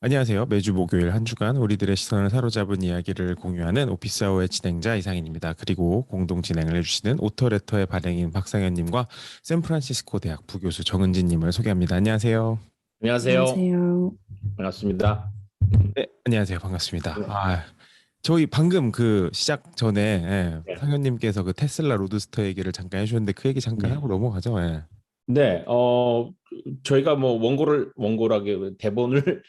안녕하세요. 매주 목요일 한 주간 우리들의 시선을 사로잡은 이야기를 공유하는 오피스아워의 진행자 이상인입니다. 그리고 공동 진행을 해주시는 오토레터의 발행인 박상현님과 샌프란시스코 대학 부교수 정은진님을 소개합니다. 안녕하세요. 안녕하세요. 안녕하세요. 반갑습니다. 네, 안녕하세요. 반갑습니다. 네. 저희 방금 그 시작 전에 네. 상현님께서 그 테슬라 로드스터 얘기를 잠깐 해주셨는데 그 얘기 잠깐 하고 넘어가죠. 예. 네, 저희가 뭐 원고라기 대본을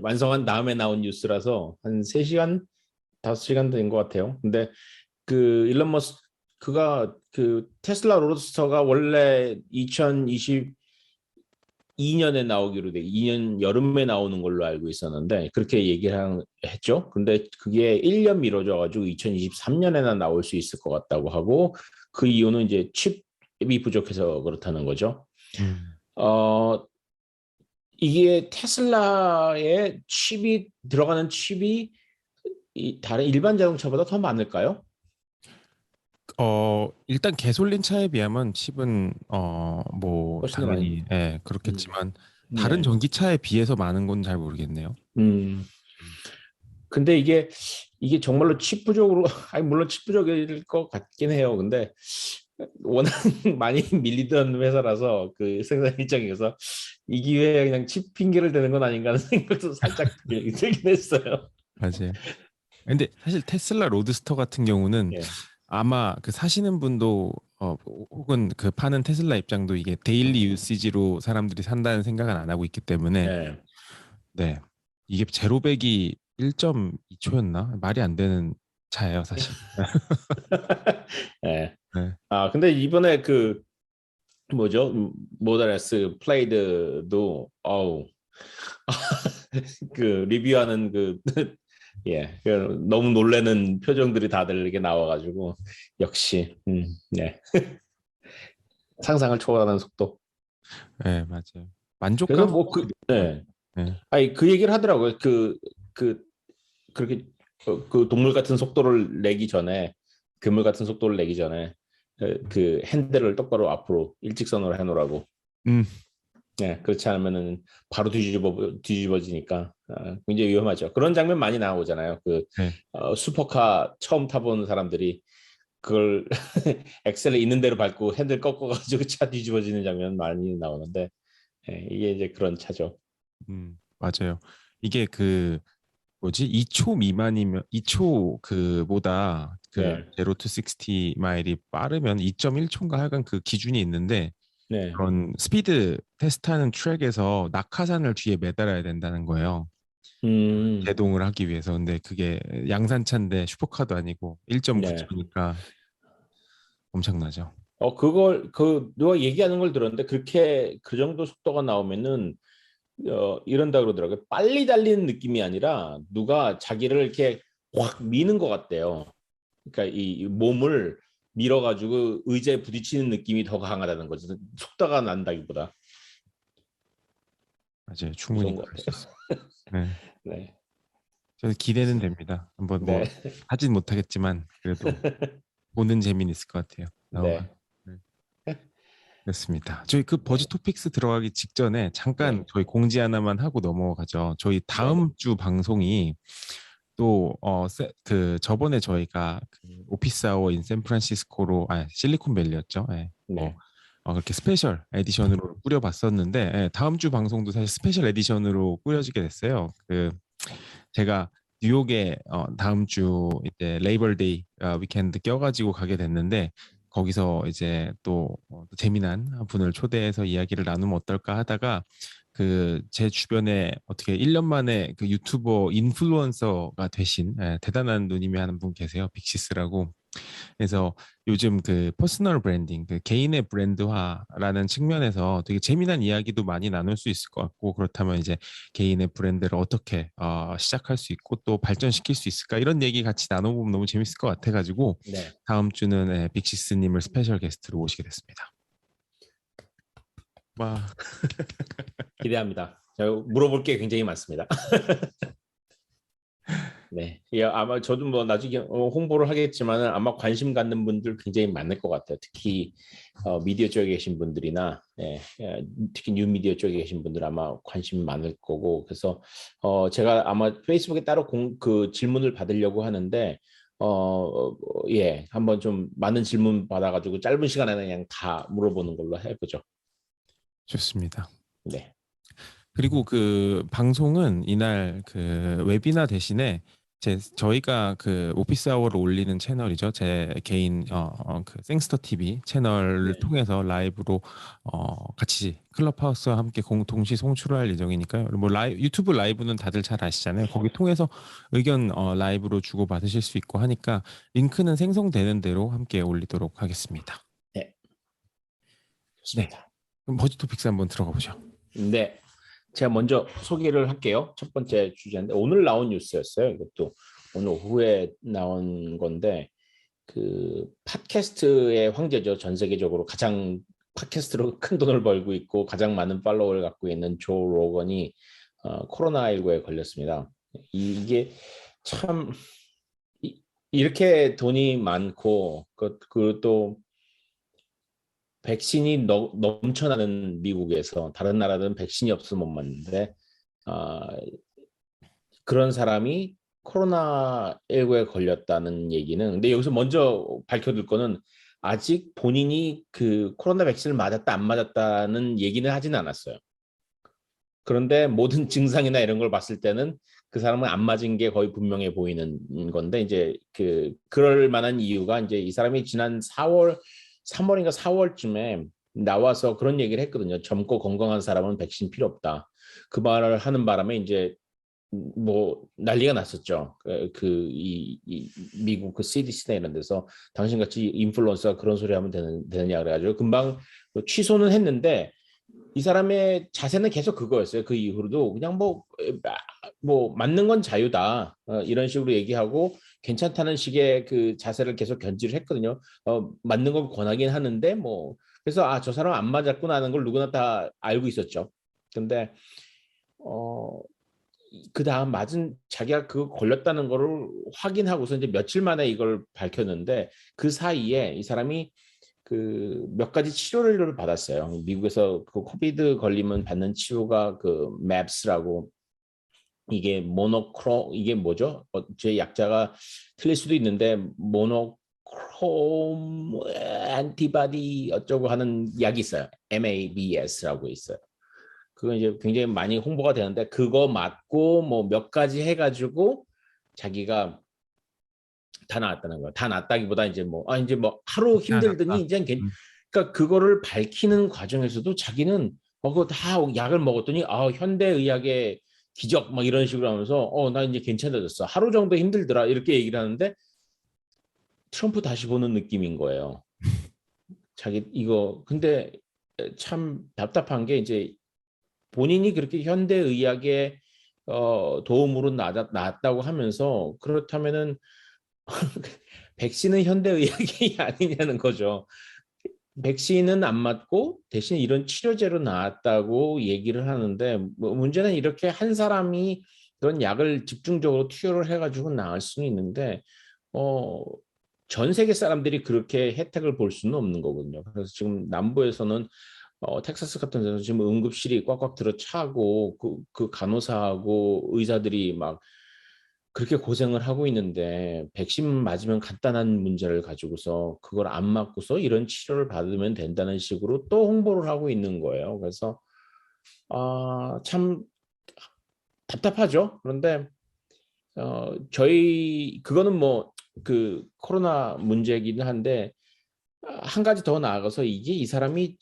완성한 다음에 나온 뉴스라서 한 3시간, 5시간 된 것 같아요. 근데 그 일론 머스크가 그 테슬라 로드스터가 원래 2022년에 나오기로 2년 여름에 나오는 걸로 알고 있었는데 그렇게 했죠. 근데 그게 1년 미뤄져가지고 2023년에나 나올 수 있을 것 같다고 하고 그 이유는 이제 칩이 부족해서 그렇다는 거죠. 이게 테슬라에 들어가는 칩이 다른 일반 자동차보다 더 많을까요? 일단 가솔린 차에 비하면 칩은 뭐 훨씬 더 많이. 당연히 그렇겠지만 다른 네. 전기차에 비해서 많은 건 잘 모르겠네요. 근데 이게 정말로 칩 부족으로 아니 물론 칩 부족일 것 같긴 해요. 근데 워낙 많이 밀리던 회사라서 그 생산 일정에서 이 기회에 그냥 칩 핑계를 대는 건 아닌가 하는 생각도 살짝 들긴 했어요. 맞아요. 근데 사실 테슬라 로드스터 같은 경우는 예. 아마 그 사시는 분도 혹은 그 파는 테슬라 입장도 이게 데일리 유시지로 사람들이 산다는 생각은 안 하고 있기 때문에 네. 네, 이게 제로백이 1.2초였나 말이 안 되는 차예요 사실. 네. 네. 근데 이번에 그 뭐죠? 모델 S 플레이드도 그 리뷰하는 그 너무 놀라는 표정들이 다들 이렇게 나와가지고 역시 네. 상상을 초월하는 속도. 네, 맞아요. 그래서 만족감. 네. 네. 아니 그 얘기를 하더라고요. 그렇게 그 동물 같은 속도를 내기 전에 그물 같은 속도를 내기 전에 그 핸들을 똑바로 앞으로 일직선으로 해놓으라고. 음, 네, 그렇지 않으면은 바로 뒤집어지니까 굉장히 위험하죠. 그런 장면 많이 나오잖아요. 네. 슈퍼카 처음 타본 사람들이 그걸 엑셀에 있는 대로 밟고 핸들 꺾어가지고 차 뒤집어지는 장면 많이 나오는데 이게 이제 그런 차죠. 맞아요. 이게 그 뭐지? 2초 미만이면 2초 그보다 그 네, 0 to 60 마일이 빠르면 2.1초인가 하여간 그 기준이 있는데 네, 그런 스피드 테스트하는 트랙에서 낙하산을 뒤에 매달아야 된다는 거예요. 음, 제동을 하기 위해서. 근데 그게 양산차인데 슈퍼카도 아니고 네. 1.9초니까 엄청나죠. 누가 얘기하는 걸 들었는데 그렇게 그 정도 속도가 나오면은 이런다 그러더라고요. 빨리 달리는 느낌이 아니라 누가 자기를 이렇게 확 미는 것 같대요. 그러니까 이 몸을 밀어가지고 의자에 부딪히는 느낌이 더 강하다는 거죠. 속도가 난다기보다. 맞아요. 충분히 무서운 것 그럴 수 같아요. 있어요. 네. 네. 저는 기대는 됩니다. 한번 뭐 네. 하진 못하겠지만 그래도 보는 재미는 있을 것 같아요. 나오면. 네. 네. 그렇습니다. 저희 그 버즈 네. 토픽스 들어가기 직전에 잠깐 네. 저희 공지 하나만 하고 넘어가죠. 저희 네. 다음 주 방송이 또 그 저번에 저희가 그 오피스 아워 인 샌프란시스코로 실리콘밸리였죠. 예. 네. 그렇게 스페셜 에디션으로 꾸려봤었는데 다음 주 방송도 사실 스페셜 에디션으로 꾸려지게 됐어요. 그 제가 뉴욕에 다음 주 이제 레이벌데이 위켄드 껴가지고 가게 됐는데 거기서 이제 또 재미난 분을 초대해서 이야기를 나누면 어떨까 하다가 그 제 주변에 어떻게 1년 만에 그 유튜버 인플루언서가 되신 대단한 누님이 하는 분 계세요. 빅시스라고. 그래서 요즘 그 퍼스널 브랜딩, 그 개인의 브랜드화라는 측면에서 되게 재미난 이야기도 많이 나눌 수 있을 것 같고 그렇다면 이제 개인의 브랜드를 어떻게 시작할 수 있고 또 발전시킬 수 있을까 이런 얘기 같이 나눠보면 너무 재밌을 것 같아가지고 네. 다음 주는 빅시스님을 스페셜 게스트로 모시게 됐습니다. 와, 기대합니다. 제가 물어볼 게 굉장히 많습니다. 네. 예, 아마 저도 뭐 나중에 홍보를 하겠지만은 아마 관심 갖는 분들 굉장히 많을 것 같아요. 특히 미디어 쪽에 계신 분들이나 특히 뉴미디어 쪽에 계신 분들 아마 관심 많을 거고 그래서 제가 아마 페이스북에 따로 그 질문을 받으려고 하는데 예, 한번 좀 많은 질문 받아가지고 짧은 시간에 그냥 다 물어보는 걸로 해보죠. 좋습니다. 네. 그리고 그 방송은 이날 그 웨비나 대신에 저희가 그 오피스 아워를 올리는 채널이죠. 제 개인 그 생스터 TV 채널을 네. 통해서 라이브로 같이 클럽하우스와 함께 동시 송출할 예정이니까요. 뭐 유튜브 라이브는 다들 잘 아시잖아요. 거기 통해서 의견 라이브로 주고 받으실 수 있고 하니까 링크는 생성되는 대로 함께 올리도록 하겠습니다. 네. 네. 좋습니다. 그럼 버즈 토픽스 한번 들어가 보죠. 네. 제가 먼저 소개를 할게요. 첫 번째 주제인데 오늘 나온 뉴스였어요. 이것도 오늘 오후에 나온 건데 그 팟캐스트의 황제죠. 전 세계적으로 가장 팟캐스트로 큰 돈을 벌고 있고 가장 많은 팔로워를 갖고 있는 조 로건이 코로나19에 걸렸습니다. 이게 참 이렇게 돈이 많고 그또 백신이 넘쳐나는 미국에서 다른 나라들은 백신이 없으면 못 맞는데 그런 사람이 코로나19에 걸렸다는 얘기는 근데 여기서 먼저 밝혀둘 거는 아직 본인이 그 코로나 백신을 맞았다 안 맞았다는 얘기는 하지는 않았어요. 그런데 모든 증상이나 이런 걸 봤을 때는 그 사람은 안 맞은 게 거의 분명해 보이는 건데 이제 그럴 만한 이유가 이제 이 사람이 지난 3월인가 4월쯤에 나와서 그런 얘기를 했거든요. 젊고 건강한 사람은 백신 필요 없다. 그 말을 하는 바람에 이제 뭐 난리가 났었죠. 이 미국 그 CDC나 이런 데서 당신같이 인플루언서가 그런 소리 하면 되느냐 그래가지고 금방 취소는 했는데 이 사람의 자세는 계속 그거였어요. 그 이후로도 그냥 뭐 맞는 건 자유다 이런 식으로 얘기하고 괜찮다는 식의 그 자세를 계속 견지를 했거든요. 맞는 걸 권하긴 하는데 뭐 그래서 저 사람 안 맞았구나 하는 걸 누구나 다 알고 있었죠. 근데 그 다음 자기가 그거 걸렸다는 거를 확인하고서 이제 며칠 만에 이걸 밝혔는데 그 사이에 이 사람이 그 몇 가지 치료를 받았어요. 미국에서 그 코비드 걸리면 받는 치료가 그 맵스라고 이게 이게 뭐죠? 제 약자가 틀릴 수도 있는데 모노크롬 안티바디 어쩌고 하는 약이 있어요. MABS라고 있어요. 그거 이제 굉장히 많이 홍보가 되는데 그거 맞고 뭐 몇 가지 해가지고 자기가 다 나았다는 거야. 다 나았다기보다 이제 이제 하루 힘들더니 희한하다. 이제 그러니까 그거를 밝히는 과정에서도 자기는 그거 다 약을 먹었더니 현대의학의 기적 막 이런 식으로 하면서 나 이제 괜찮아졌어. 하루 정도 힘들더라 이렇게 얘기를 하는데 트럼프 다시 보는 느낌인 거예요. 자기 이거 근데 참 답답한 게 이제 본인이 그렇게 현대의학의 도움으로 나았다고 하면서 그렇다면은 백신은 현대의학이 아니냐는 거죠. 백신은 안 맞고 대신 이런 치료제로 나왔다고 얘기를 하는데 문제는 이렇게 한 사람이 그런 약을 집중적으로 투여를 해가지고 나을 수는 있는데 전 세계 사람들이 그렇게 혜택을 볼 수는 없는 거거든요. 그래서 지금 남부에서는 텍사스 같은 데서 지금 응급실이 꽉꽉 들어차고 그 간호사하고 의사들이 막 그렇게 고생을 하고 있는데 백신 맞으면 간단한 문제를 가지고서 그걸 안 맞고서 이런 치료를 받으면 된다는 식으로 또 홍보를 하고 있는 거예요. 그래서 참 답답하죠. 그런데 저희 그거는 그 코로나 문제이긴 한데 한 가지 더 나아가서 이게 이 사람이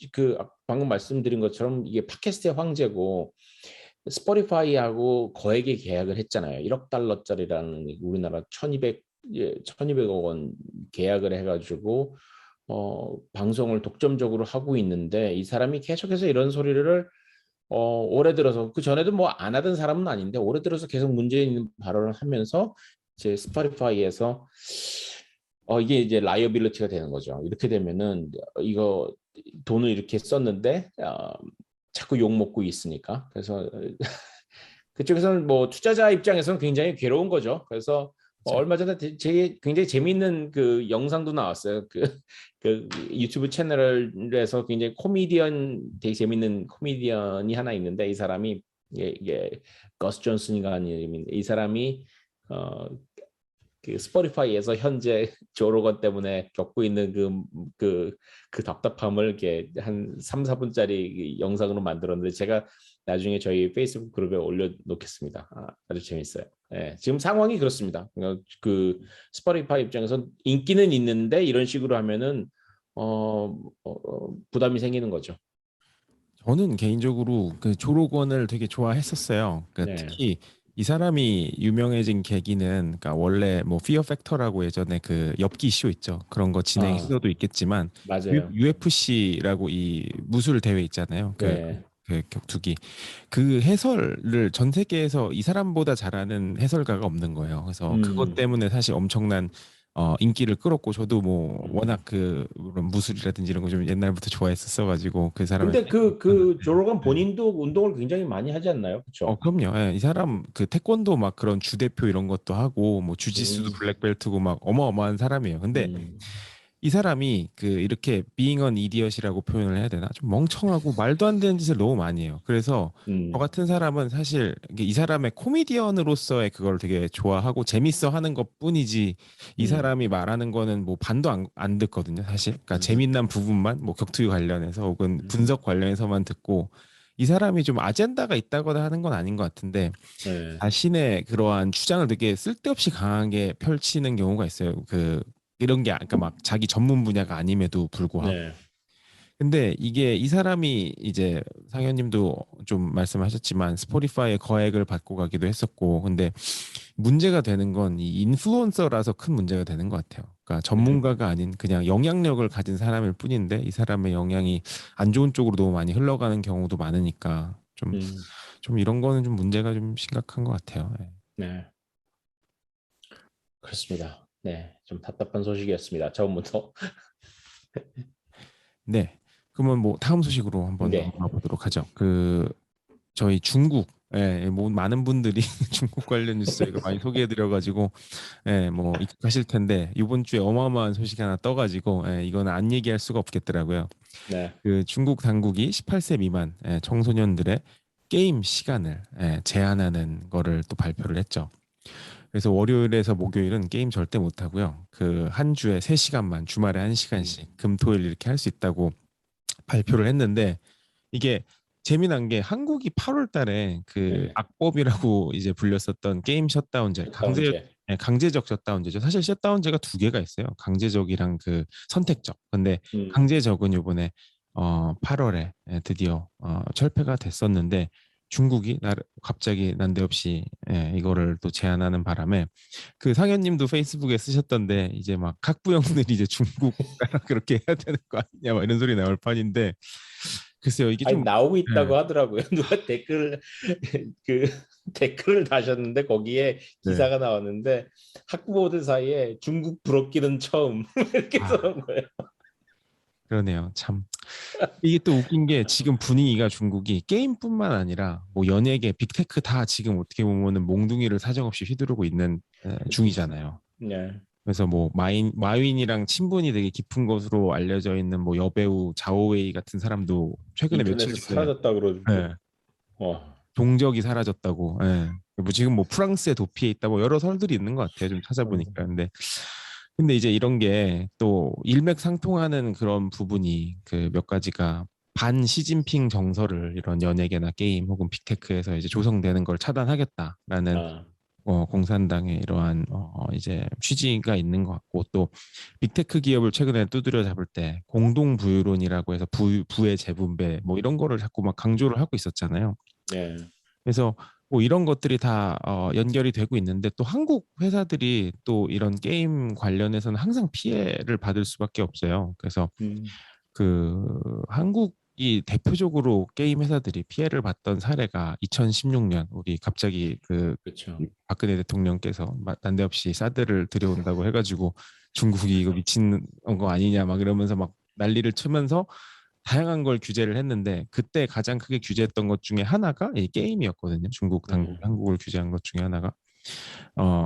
방금 말씀드린 것처럼 이게 팟캐스트의 황제고 스포티파이하고 거액의 계약을 했잖아요. 1억 달러짜리라는 우리나라 1200억 원 계약을 해가지고 방송을 독점적으로 하고 있는데 이 사람이 계속해서 이런 소리를 올해 들어서 그 전에도 안 하던 사람은 아닌데 올해 들어서 계속 문제 있는 발언을 하면서 이제 스포티파이에서 이게 이제 라이어빌리티가 되는 거죠. 이렇게 되면은 이거 돈을 이렇게 썼는데 자꾸 욕 먹고 있으니까 그래서 그쪽에서는 뭐 투자자 입장에서는 굉장히 괴로운 거죠. 그래서 그렇죠. 얼마 전에 굉장히 재미있는 그 영상도 나왔어요. 그 유튜브 채널에서 굉장히 되게 재밌는 코미디언이 하나 있는데 이 사람이 이게 거스 존슨이가 아닌 이 사람이 어, 그 스포티파이에서 현재 조 로건 때문에 겪고 있는 그 답답함을 이렇게 한 3, 4분짜리 영상으로 만들었는데 제가 나중에 저희 페이스북 그룹에 올려놓겠습니다. 아주 재밌어요. 예, 지금 상황이 그렇습니다. 그 스포티파이 입장에서 인기는 있는데 이런 식으로 하면은 부담이 생기는 거죠. 저는 개인적으로 그 조로건을 되게 좋아했었어요. 그러니까 네. 특히 이 사람이 유명해진 계기는 그러니까 원래 뭐 피어 팩터라고 예전에 그 엽기 쇼 있죠. 그런 거 아, 진행해서도 있겠지만 맞아요. UFC라고 이 무술 대회 있잖아요. 네. 그 격투기 그 해설을 전 세계에서 이 사람보다 잘하는 해설가가 없는 거예요. 그래서 그것 음. 때문에 사실 엄청난 인기를 끌었고 저도 뭐 음. 워낙 그런 무술이라든지 이런 거 좀 옛날부터 좋아했었어 가지고 그 사람의 근데 팬이 그 있었는데 조로건 본인도 운동을 굉장히 많이 하지 않나요? 그렇죠? 그럼요. 예, 이 사람 그 태권도 막 그런 주대표 이런 것도 하고 뭐 주짓수도 음. 블랙벨트고 막 어마어마한 사람이에요. 근데 음. 이 사람이 그 이렇게 being an idiot이라고 표현을 해야 되나? 좀 멍청하고 말도 안 되는 짓을 너무 많이 해요. 그래서 저 음. 같은 사람은 사실 이게 이 사람의 코미디언으로서의 그걸 되게 좋아하고 재밌어 하는 것뿐이지 이 음. 사람이 말하는 거는 뭐 반도 안 듣거든요, 사실. 그러니까 음. 재미난 부분만 뭐 격투기 관련해서 혹은 음. 분석 관련해서만 듣고 이 사람이 좀 아젠다가 있다거나 하는 건 아닌 것 같은데 네. 자신의 그러한 주장을 되게 쓸데없이 강하게 펼치는 경우가 있어요. 이런 게 그러니까 막 자기 전문 분야가 아님에도 불구하고. 네. 근데 이게 이 사람이 이제 상현님도 좀 말씀하셨지만 스포티파이의 거액을 받고 가기도 했었고, 근데 문제가 되는 건 이 인플루언서라서 큰 문제가 되는 것 같아요. 그러니까 전문가가 아닌 그냥 영향력을 가진 사람일 뿐인데 이 사람의 영향이 안 좋은 쪽으로 너무 많이 흘러가는 경우도 많으니까 음. 좀 이런 거는 좀 문제가 좀 심각한 것 같아요. 예. 네. 그렇습니다. 네. 좀 답답한 소식이었습니다. 처음부터. 네. 그러면 뭐 다음 소식으로 한번 네. 넘어가 보도록 하죠. 저희 중국, 뭐 많은 분들이 중국 관련 뉴스 저희가 많이 소개해드려가지고, 뭐 익숙하실 텐데 이번 주에 어마어마한 소식이 하나 떠가지고, 이거는 안 얘기할 수가 없겠더라고요. 네. 그 중국 당국이 18세 미만 청소년들의 게임 시간을 제한하는 거를 또 발표를 했죠. 그래서 월요일에서 목요일은 게임 절대 못 하고요. 그 한 주에 3시간만 주말에 음. 1시간씩 금토일 이렇게 할 수 있다고 발표를 했는데 이게 재미난 게 한국이 8월 달에 그 네. 악법이라고 이제 불렸었던 게임 셧다운제 다운제. 강제적 셧다운제죠. 사실 셧다운제가 두 개가 있어요. 강제적이랑 그 선택적. 근데 음. 강제적은 요번에 8월에 드디어 철폐가 됐었는데 중국이 갑자기 난데없이 이거를 또 제안하는 바람에 그 상현님도 페이스북에 쓰셨던데 이제 막 학부형들이 이제 중국 그렇게 해야 되는 거 아니냐 막 이런 소리 나올 판인데 글쎄요 이게 아니 좀 나오고 예, 있다고 하더라고요. 누가 그 댓글을 다셨는데 거기에 네. 기사가 나왔는데 학부모들 사이에 중국 부럽기는 처음 이렇게 아 써놓은 거예요. 그러네요 참 이게 또 웃긴 게 지금 분위기가 중국이 게임뿐만 아니라 뭐 연예계 빅테크 다 지금 어떻게 보면은 몽둥이를 사정없이 휘두르고 있는 중이잖아요. 네. 그래서 뭐 마윈이랑 친분이 되게 깊은 것으로 알려져 있는 뭐 여배우 자오웨이 같은 사람도 최근에 며칠 인터넷에 전에 사라졌다 그러고. 예, 어. 동적이 사라졌다고. 예. 뭐 지금 뭐 프랑스에 도피해 있다 뭐 여러 설들이 있는 것 같아요. 좀 찾아보니까. 근데 이제 이런 게 또 일맥상통하는 그런 부분이 그 몇 가지가 반 시진핑 정서를 이런 연예계나 게임 혹은 빅테크에서 이제 조성되는 걸 차단하겠다라는 아. 공산당의 이러한 이제 취지가 있는 것 같고 또 빅테크 기업을 최근에 두드려 잡을 때 공동부유론이라고 해서 부의 재분배 뭐 이런 거를 자꾸 막 강조를 하고 있었잖아요. 네. 그래서 뭐 이런 것들이 다 연결이 되고 있는데 또 한국 회사들이 또 이런 게임 관련해서는 항상 피해를 받을 수밖에 없어요. 그래서 음. 그 한국이 대표적으로 게임 회사들이 피해를 봤던 사례가 2016년 우리 갑자기 그 그렇죠. 박근혜 대통령께서 난데없이 사드를 들여온다고 해가지고 중국이 이거 미친 거 아니냐 막 이러면서 막 난리를 치면서 다양한 걸 규제를 했는데 그때 가장 크게 규제했던 것 중에 하나가 이 게임이었거든요. 중국 당국이 한국을 규제한 것 중에 하나가.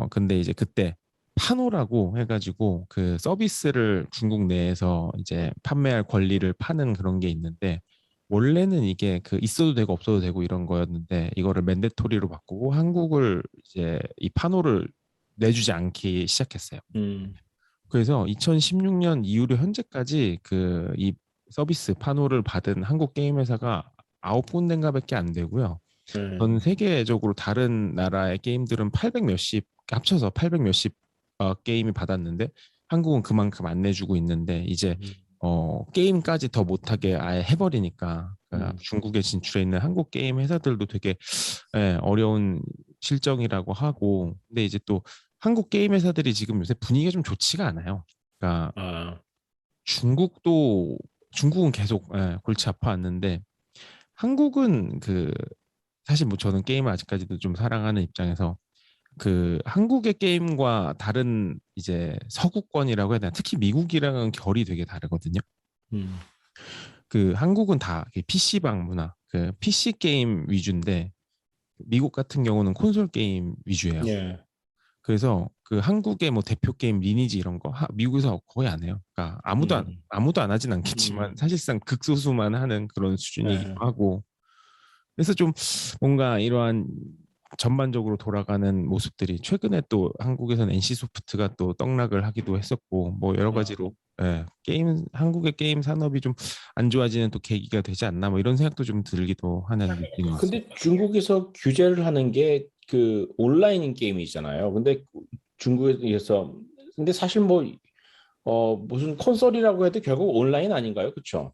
근데 이제 그때 파노라고 해가지고 그 서비스를 중국 내에서 이제 판매할 권리를 파는 그런 게 있는데 원래는 이게 그 있어도 되고 없어도 되고 이런 거였는데 이거를 맨데토리로 바꾸고 한국을 이제 이 파노를 내주지 않기 시작했어요. 음, 그래서 2016년 이후로 현재까지 그 이 서비스 파노를 받은 한국 게임 회사가 9군데인가밖에 안 되고요. 전 세계적으로 다른 나라의 게임들은 800 몇십 합쳐서 800 몇십 게임이 받았는데 한국은 그만큼 안 내주고 있는데 이제 음, 게임까지 더 못하게 아예 해버리니까 음. 중국에 진출해 있는 한국 게임 회사들도 되게 어려운 실정이라고 하고 근데 이제 또 한국 게임 회사들이 지금 요새 분위기가 좀 좋지가 않아요. 그러니까 아, 중국은 계속 골치 아파왔는데 한국은 그 사실 뭐 저는 게임을 아직까지도 좀 사랑하는 입장에서 그 한국의 게임과 다른 이제 서구권이라고 해야 되나 특히 미국이랑은 결이 되게 다르거든요. 음, 그 한국은 다 PC방 문화, 그 PC 게임 위주인데 미국 같은 경우는 콘솔 게임 위주예요. 예, 그래서 그 한국의 뭐 대표 게임 리니지 이런 거 미국에서 거의 안 해요. 그러니까 음, 아무도 안 하진 않겠지만 음, 사실상 극소수만 하는 그런 수준이기도 예. 하고 그래서 좀 뭔가 이러한 전반적으로 돌아가는 모습들이 최근에 또 한국에서는 NC 소프트가 또 떡락을 하기도 했었고 뭐 여러 아, 가지로 한국의 게임 산업이 좀 안 좋아지는 또 계기가 되지 않나 뭐 이런 생각도 좀 들기도 하는 느낌이 있어요. 근데 중국에서 규제를 하는 게 그 온라인 게임이잖아요. 근데 중국에서 근데 사실 뭐 무슨 콘솔이라고 해도 결국 온라인 아닌가요? 그렇죠?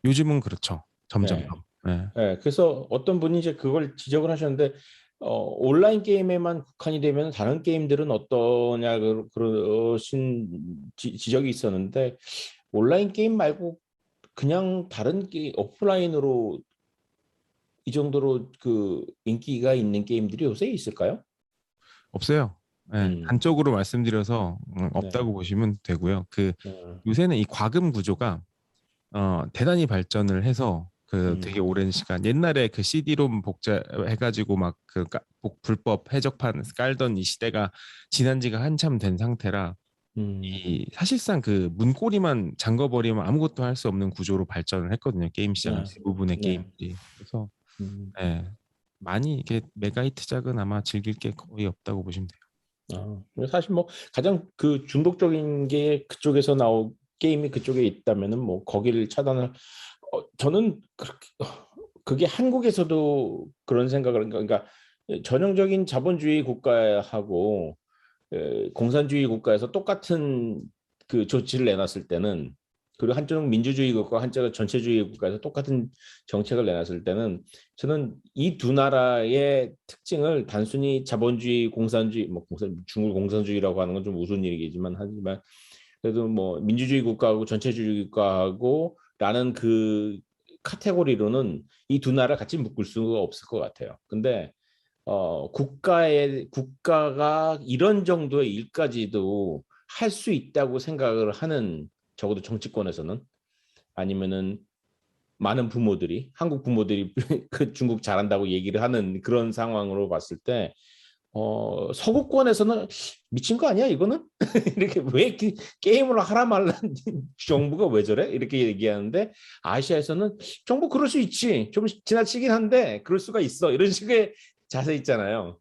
요즘은 그렇죠. 점점 예. 더. 예. 예. 그래서 어떤 분이 이제 그걸 지적을 하셨는데 온라인 게임에만 국한이 되면 다른 게임들은 어떠냐 그러신 지적이 있었는데 온라인 게임 말고 그냥 다른 오프라인으로 이 정도로 그 인기가 있는 게임들이 요새 있을까요? 없어요. 예, 음, 단적으로 말씀드려서 네. 없다고 보시면 되고요. 그 음, 요새는 이 과금 구조가 대단히 발전을 해서 그 되게 음, 오랜 시간 옛날에 그 CD롬 복제해가지고 막 그 불법 해적판 깔던 이 시대가 지난 지가 한참 된 상태라 음, 이 사실상 그 문고리만 잠궈버리면 아무것도 할 수 없는 구조로 발전을 했거든요. 게임 시장은 네, 대부분의 네. 게임들이. 그래서 음, 예, 많이 이게 메가히트작은 아마 즐길 게 거의 없다고 보시면 돼요. 사실 뭐 가장 그 중독적인 게 그쪽에서 게임이 그쪽에 있다면은 뭐 거기를 차단을 저는 그렇게 그게 한국에서도 그런 생각을 그러니까 전형적인 자본주의 국가하고 공산주의 국가에서 똑같은 그 조치를 내놨을 때는 그리고 한쪽은 민주주의 국가, 한쪽은 전체주의 국가에서 똑같은 정책을 내놨을 때는 저는 이 두 나라의 특징을 단순히 자본주의, 공산주의, 뭐 중국 공산주의라고 하는 건 좀 우스운 얘기지만 하지만 그래도 뭐 민주주의 국가하고 전체주의 국가하고라는 그 카테고리로는 이 두 나라 같이 묶을 수가 없을 것 같아요. 근데 국가가 이런 정도의 일까지도 할 수 있다고 생각을 하는 적어도 정치권에서는 아니면은 많은 부모들이 한국 부모들이 그 중국 잘한다고 얘기를 하는 그런 상황으로 봤을 때 서구권에서는 미친 거 아니야 이거는 이렇게 왜 게임을 하라 말라 정부가 왜 저래 이렇게 얘기하는데 아시아에서는 정부 그럴 수 있지 좀 지나치긴 한데 그럴 수가 있어 이런 식의 자세 있잖아요.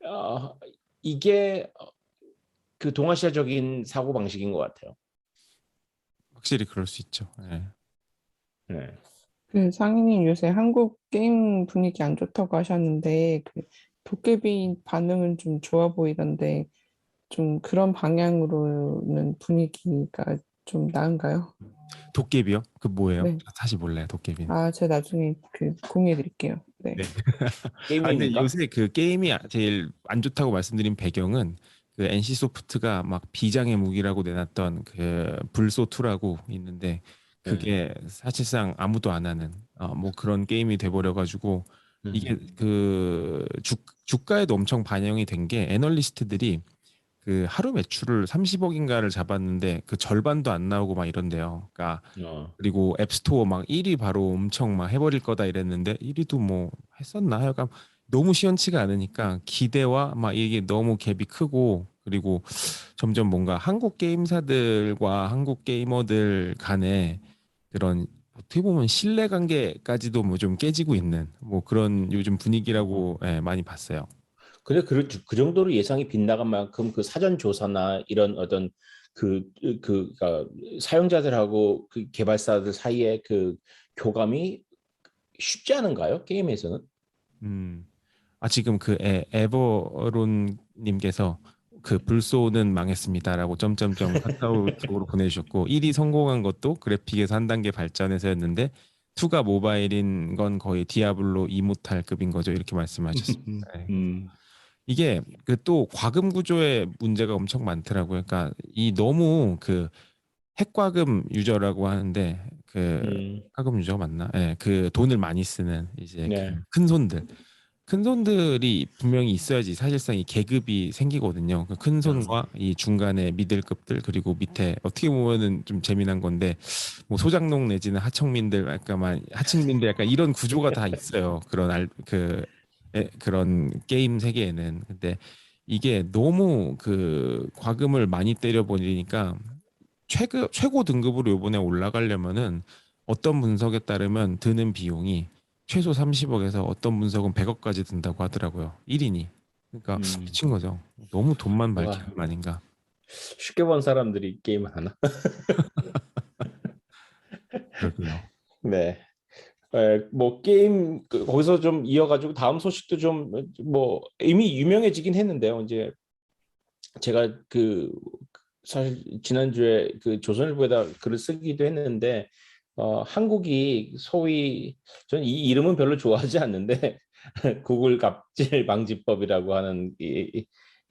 어, 이게 그 동아시아적인 사고 방식인 것 같아요. 확실히 그럴 수 있죠. 예. 네. 그 상인님 요새 한국 게임 분위기 안 좋다고 하셨는데 그 도깨비 반응은 좀 좋아 보이던데 좀 그런 방향으로는 분위기가 좀 나은가요? 도깨비요? 그 뭐예요? 네. 저 사실 몰라요. 도깨비는. 아, 제가 나중에 그 공유해 드릴게요. 네. 네. 근데 게임입니까? 요새 그 게임이 제일 안 좋다고 말씀드린 배경은 그 NC 소프트가 막 비장의 무기라고 내놨던 그 불소2라고 있는데 네. 그게 사실상 아무도 안 하는 뭐 그런 게임이 돼버려 가지고 이게 그 주가에도 엄청 반영이 된 게 애널리스트들이 그 하루 매출을 30억인가를 잡았는데 그 절반도 안 나오고 막 이런데요. 그러니까 어. 그리고 앱스토어 막 1위 바로 엄청 막 해버릴 거다 이랬는데 1위도 뭐 했었나? 약간 너무 시원치가 않으니까 기대와 막 이게 너무 갭이 크고 그리고 점점 뭔가 한국 게임사들과 한국 게이머들 간에 그런 어떻게 보면 신뢰관계까지도 뭐 좀 깨지고 있는 뭐 그런 요즘 분위기라고 예, 많이 봤어요. 근데 그 정도로 예상이 빗나간 만큼 그 사전 조사나 이런 어떤 그러니까 사용자들하고 그 개발사들 사이의 그 교감이 쉽지 않은가요? 게임에서는? 음. 아 지금 그 에버론님께서 그 불소는 망했습니다라고 점점점 카카오톡으로 보내주셨고 1위 성공한 것도 그래픽에서 한 단계 발전해서였는데 2가 모바일인 건 거의 디아블로 이모탈급인 거죠 이렇게 말씀하셨습니다. 네. 음, 이게 그 또 과금 구조의 문제가 엄청 많더라고요. 그러니까 이 너무 그 핵과금 유저라고 하는데 그 음, 과금 유저가 맞나? 예, 그 돈을 많이 쓰는 이제 그 네. 큰 손들. 큰 손들이 분명히 있어야지 사실상 이 계급이 생기거든요. 그 큰 아, 손과 이 중간의 미들급들 그리고 밑에 어떻게 보면은 좀 재미난 건데 뭐 소장농 내지는 하청민들 약간 하층민들 약간 이런 구조가 다 있어요. 그런 그런 게임 세계에는. 근데 이게 너무 그 과금을 많이 때려 버리니까 최고 등급으로 요번에 올라가려면은 어떤 분석에 따르면 드는 비용이 최소 30억에서 어떤 분석은 100억까지 든다고 하더라고요. 1인이. 그러니까 음. 미친 거죠. 너무 돈만 밝히는 와, 거 아닌가. 쉽게 본 사람들이 게임을 하나? 그러게요. 네. 뭐 게임 거기서 좀 이어가지고 다음 소식도 좀 뭐 이미 유명해지긴 했는데요. 이제 제가 그 사실 지난주에 그 조선일보에다 글을 쓰기도 했는데 한국이 소위 저는 이 이름은 별로 좋아하지 않는데 구글 갑질 방지법이라고 하는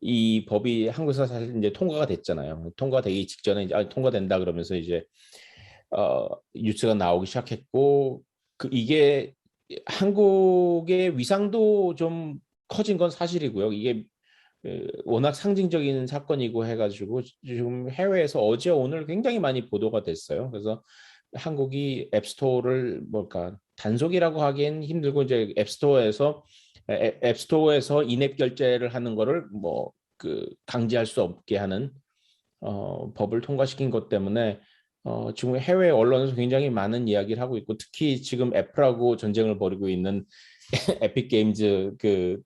이 법이 한국에서 사실 이제 통과가 됐잖아요. 통과되기 직전에 이제 통과된다 그러면서 이제 뉴스가 나오기 시작했고 이게 한국의 위상도 좀 커진 건 사실이고요. 이게 워낙 상징적인 사건이고 해가지고 지금 해외에서 어제 오늘 굉장히 많이 보도가 됐어요. 그래서 한국이 앱스토어를 뭘까 단속이라고 하기엔 힘들고 이제 앱스토어에서 인앱 결제를 하는 거를 뭐 그 강제할 수 없게 하는 법을 통과시킨 것 때문에 지금 해외 언론에서 굉장히 많은 이야기를 하고 있고 특히 지금 애플하고 전쟁을 벌이고 있는 에픽 게임즈 그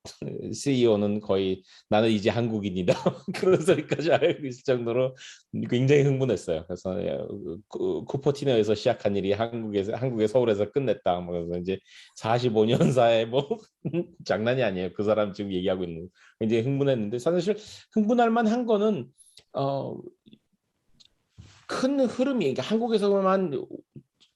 CEO는 거의 나는 이제 한국인이다 그런 소리까지 알고 있을 정도로 굉장히 흥분했어요. 그래서 쿠퍼티너에서 시작한 일이 한국의 서울에서 끝냈다. 뭐 그래서 이제 45년사에 뭐 장난이 아니에요. 그 사람 지금 얘기하고 있는 굉장히 흥분했는데 사실 흥분할 만한 거는 어, 큰 흐름이 그러니까 한국에서만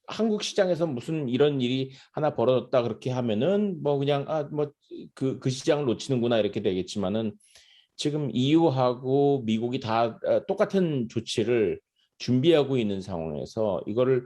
한국 시장에서 무슨 이런 일이 하나 벌어졌다 그렇게 하면은 뭐 그냥 뭐 그 시장을 놓치는구나 이렇게 되겠지만은 지금 EU하고 미국이 다 똑같은 조치를 준비하고 있는 상황에서 이거를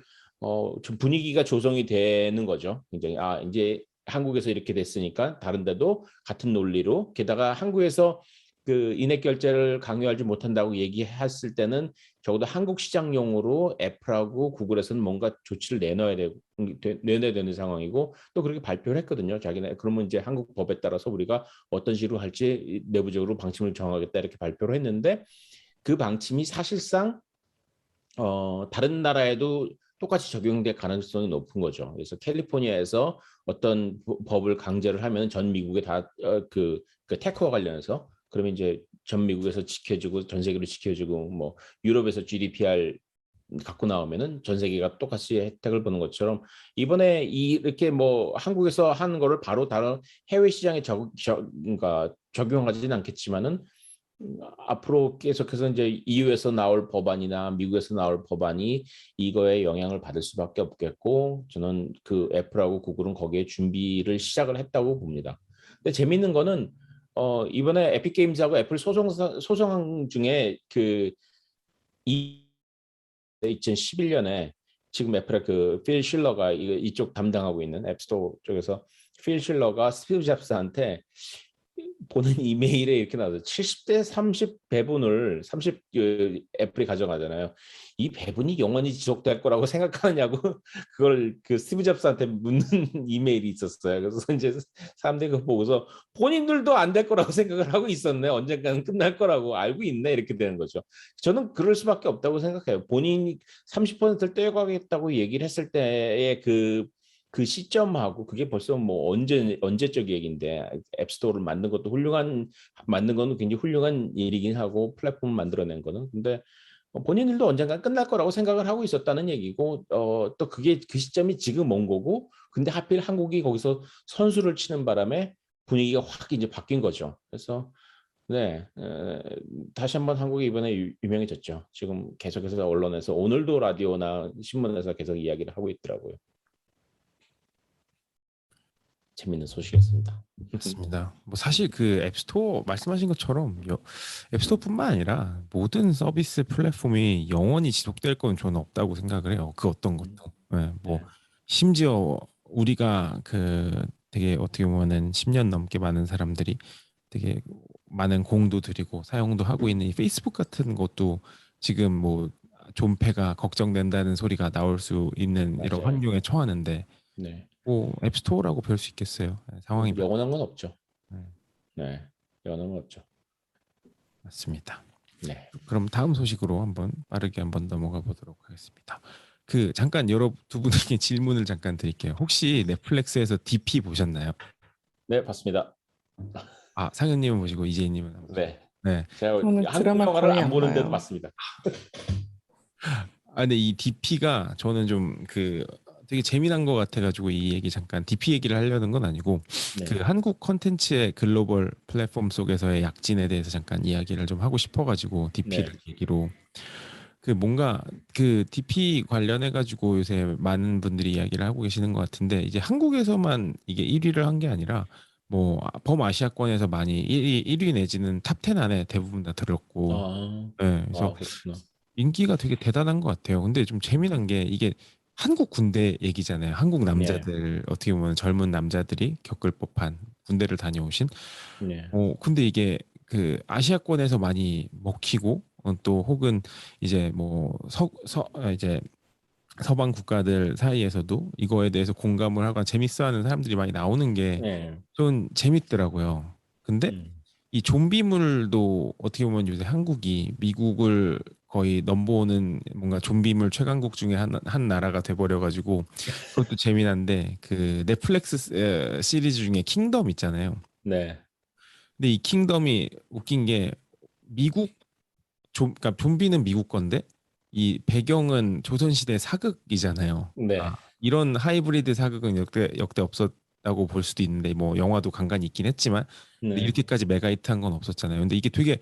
좀 분위기가 조성이 되는 거죠. 굉장히 이제 한국에서 이렇게 됐으니까 다른 데도 같은 논리로 게다가 한국에서 그 인액 결제를 강요하지 못한다고 얘기했을 때는 적어도 한국 시장용으로 애플하고 구글에서는 뭔가 조치를 내놔야 되는 상황이고 또 그렇게 발표를 했거든요. 자기네 그러면 이제 한국 법에 따라서 우리가 어떤 식으로 할지 내부적으로 방침을 정하겠다 이렇게 발표를 했는데 그 방침이 사실상 다른 나라에도 똑같이 적용될 가능성이 높은 거죠. 그래서 캘리포니아에서 어떤 법을 강제를 하면 전 미국에 다그 테크와 관련해서 그러면 이제 전 미국에서 지켜주고 전 세계로 지켜주고 뭐 유럽에서 GDPR 갖고 나오면은 전 세계가 똑같이 혜택을 보는 것처럼 이번에 이렇게 뭐 한국에서 하는 거를 바로 다른 해외 시장에 그러니까 적용하지는 않겠지만은 앞으로 계속해서 이제 EU에서 나올 법안이나 미국에서 나올 법안이 이거에 영향을 받을 수밖에 없겠고 저는 그 애플하고 구글은 거기에 준비를 시작을 했다고 봅니다. 근데 재밌는 거는 이번에 에픽 게임즈하고 애플 소송 중에 그 2011년에 지금 애플의 그 필 실러가 이쪽 담당하고 있는 앱스토어 쪽에서 필 실러가 스티브 잡스한테 보는 이메일에 이렇게 나와서 70대 30 배분을 30 애플이 가져가잖아요. 이 배분이 영원히 지속될 거라고 생각하느냐고 그걸 그 스티브 잡스한테 묻는 이메일이 있었어요. 그래서 이제 사람들이 그거 보고서 본인들도 안 될 거라고 생각을 하고 있었네. 언젠가는 끝날 거라고 알고 있네. 이렇게 되는 거죠. 저는 그럴 수밖에 없다고 생각해요. 본인이 30%를 떼어가겠다고 얘기를 했을 때의 그 시점하고 그게 벌써 뭐 언제적 얘기인데 앱스토어를 만든 것도 만든 거는 굉장히 훌륭한 일이긴 하고 플랫폼을 만들어낸 거는 근데 본인들도 언젠가 끝날 거라고 생각을 하고 있었다는 얘기고 또 그게 그 시점이 지금 온 거고 근데 하필 한국이 거기서 선수를 치는 바람에 분위기가 확 이제 바뀐 거죠. 그래서 네 다시 한번 한국이 이번에 유명해졌죠. 지금 계속해서 언론에서 오늘도 라디오나 신문에서 계속 이야기를 하고 있더라고요. 재밌는 소식이었습니다. 맞습니다. 뭐 사실 그 앱스토어 말씀하신 것처럼 앱스토어뿐만 아니라 모든 서비스 플랫폼이 영원히 지속될 건 저는 없다고 생각을 해요. 그 어떤 것도. 네, 뭐 네. 심지어 우리가 그 되게 어떻게 보면은 10년 넘게 많은 사람들이 되게 많은 공도 들이고 사용도 하고 있는 이 페이스북 같은 것도 지금 뭐 존폐가 걱정된다는 소리가 나올 수 있는 이런 맞아요. 환경에 처하는데 네. 뭐 앱스토어라고 볼 수 있겠어요. 네, 상황이 영원한 건 없죠. 네, 네. 영원한 건 없죠. 맞습니다. 네. 그럼 다음 소식으로 한번 빠르게 한번 넘어가 보도록 하겠습니다. 그 잠깐 여러 두 분에게 질문을 잠깐 드릴게요. 혹시 넷플릭스에서 DP 보셨나요? 네, 봤습니다. 아, 상현님은 보시고 이재희님은 안 보시고. 네. 네. 제가 저는 한국 드라마 영화를 거의 안 안 보는데도 봐요. 봤습니다. 아, 근데 이 DP가 저는 좀 그 되게 재미난 것 같아가지고 이 얘기 잠깐 DP 얘기를 하려는 건 아니고 그 네. 한국 컨텐츠의 글로벌 플랫폼 속에서의 약진에 대해서 잠깐 이야기를 좀 하고 싶어가지고 DP를 네. 계기로 그 뭔가 그 DP 관련해 가지고 요새 많은 분들이 이야기를 하고 계시는 것 같은데 이제 한국에서만 이게 1위를 한 게 아니라 뭐 범아시아권에서 많이 1위 내지는 탑 10 안에 대부분 다 들었고 아, 네, 그래서 그렇구나. 인기가 되게 대단한 것 같아요. 근데 좀 재미난 게 이게 한국 군대 얘기잖아요. 한국 네. 남자들 어떻게 보면 젊은 남자들이 겪을 법한 군대를 다녀오신 네. 근데 이게 그 아시아권에서 많이 먹히고 또 혹은 이제 뭐 이제 서방 국가들 사이에서도 이거에 대해서 공감을 하거나 재밌어하는 사람들이 많이 나오는 게 네. 좀 재밌더라고요. 근데 음. 이 좀비물도 어떻게 보면 요새 한국이 미국을 거의 넘보는 뭔가 좀비물 최강국 중에 한 나라가 돼버려가지고 그것도 재미난데 그 넷플릭스 시리즈 중에 킹덤 있잖아요. 네. 근데 이 킹덤이 웃긴 게 미국 그러니까 좀비는 미국 건데 이 배경은 조선시대 사극이잖아요. 네. 아, 이런 하이브리드 사극은 역대 없었다고 볼 수도 있는데 뭐 영화도 간간히 있긴 했지만 근데 네. 이렇게까지 메가히트한 건 없었잖아요. 근데 이게 되게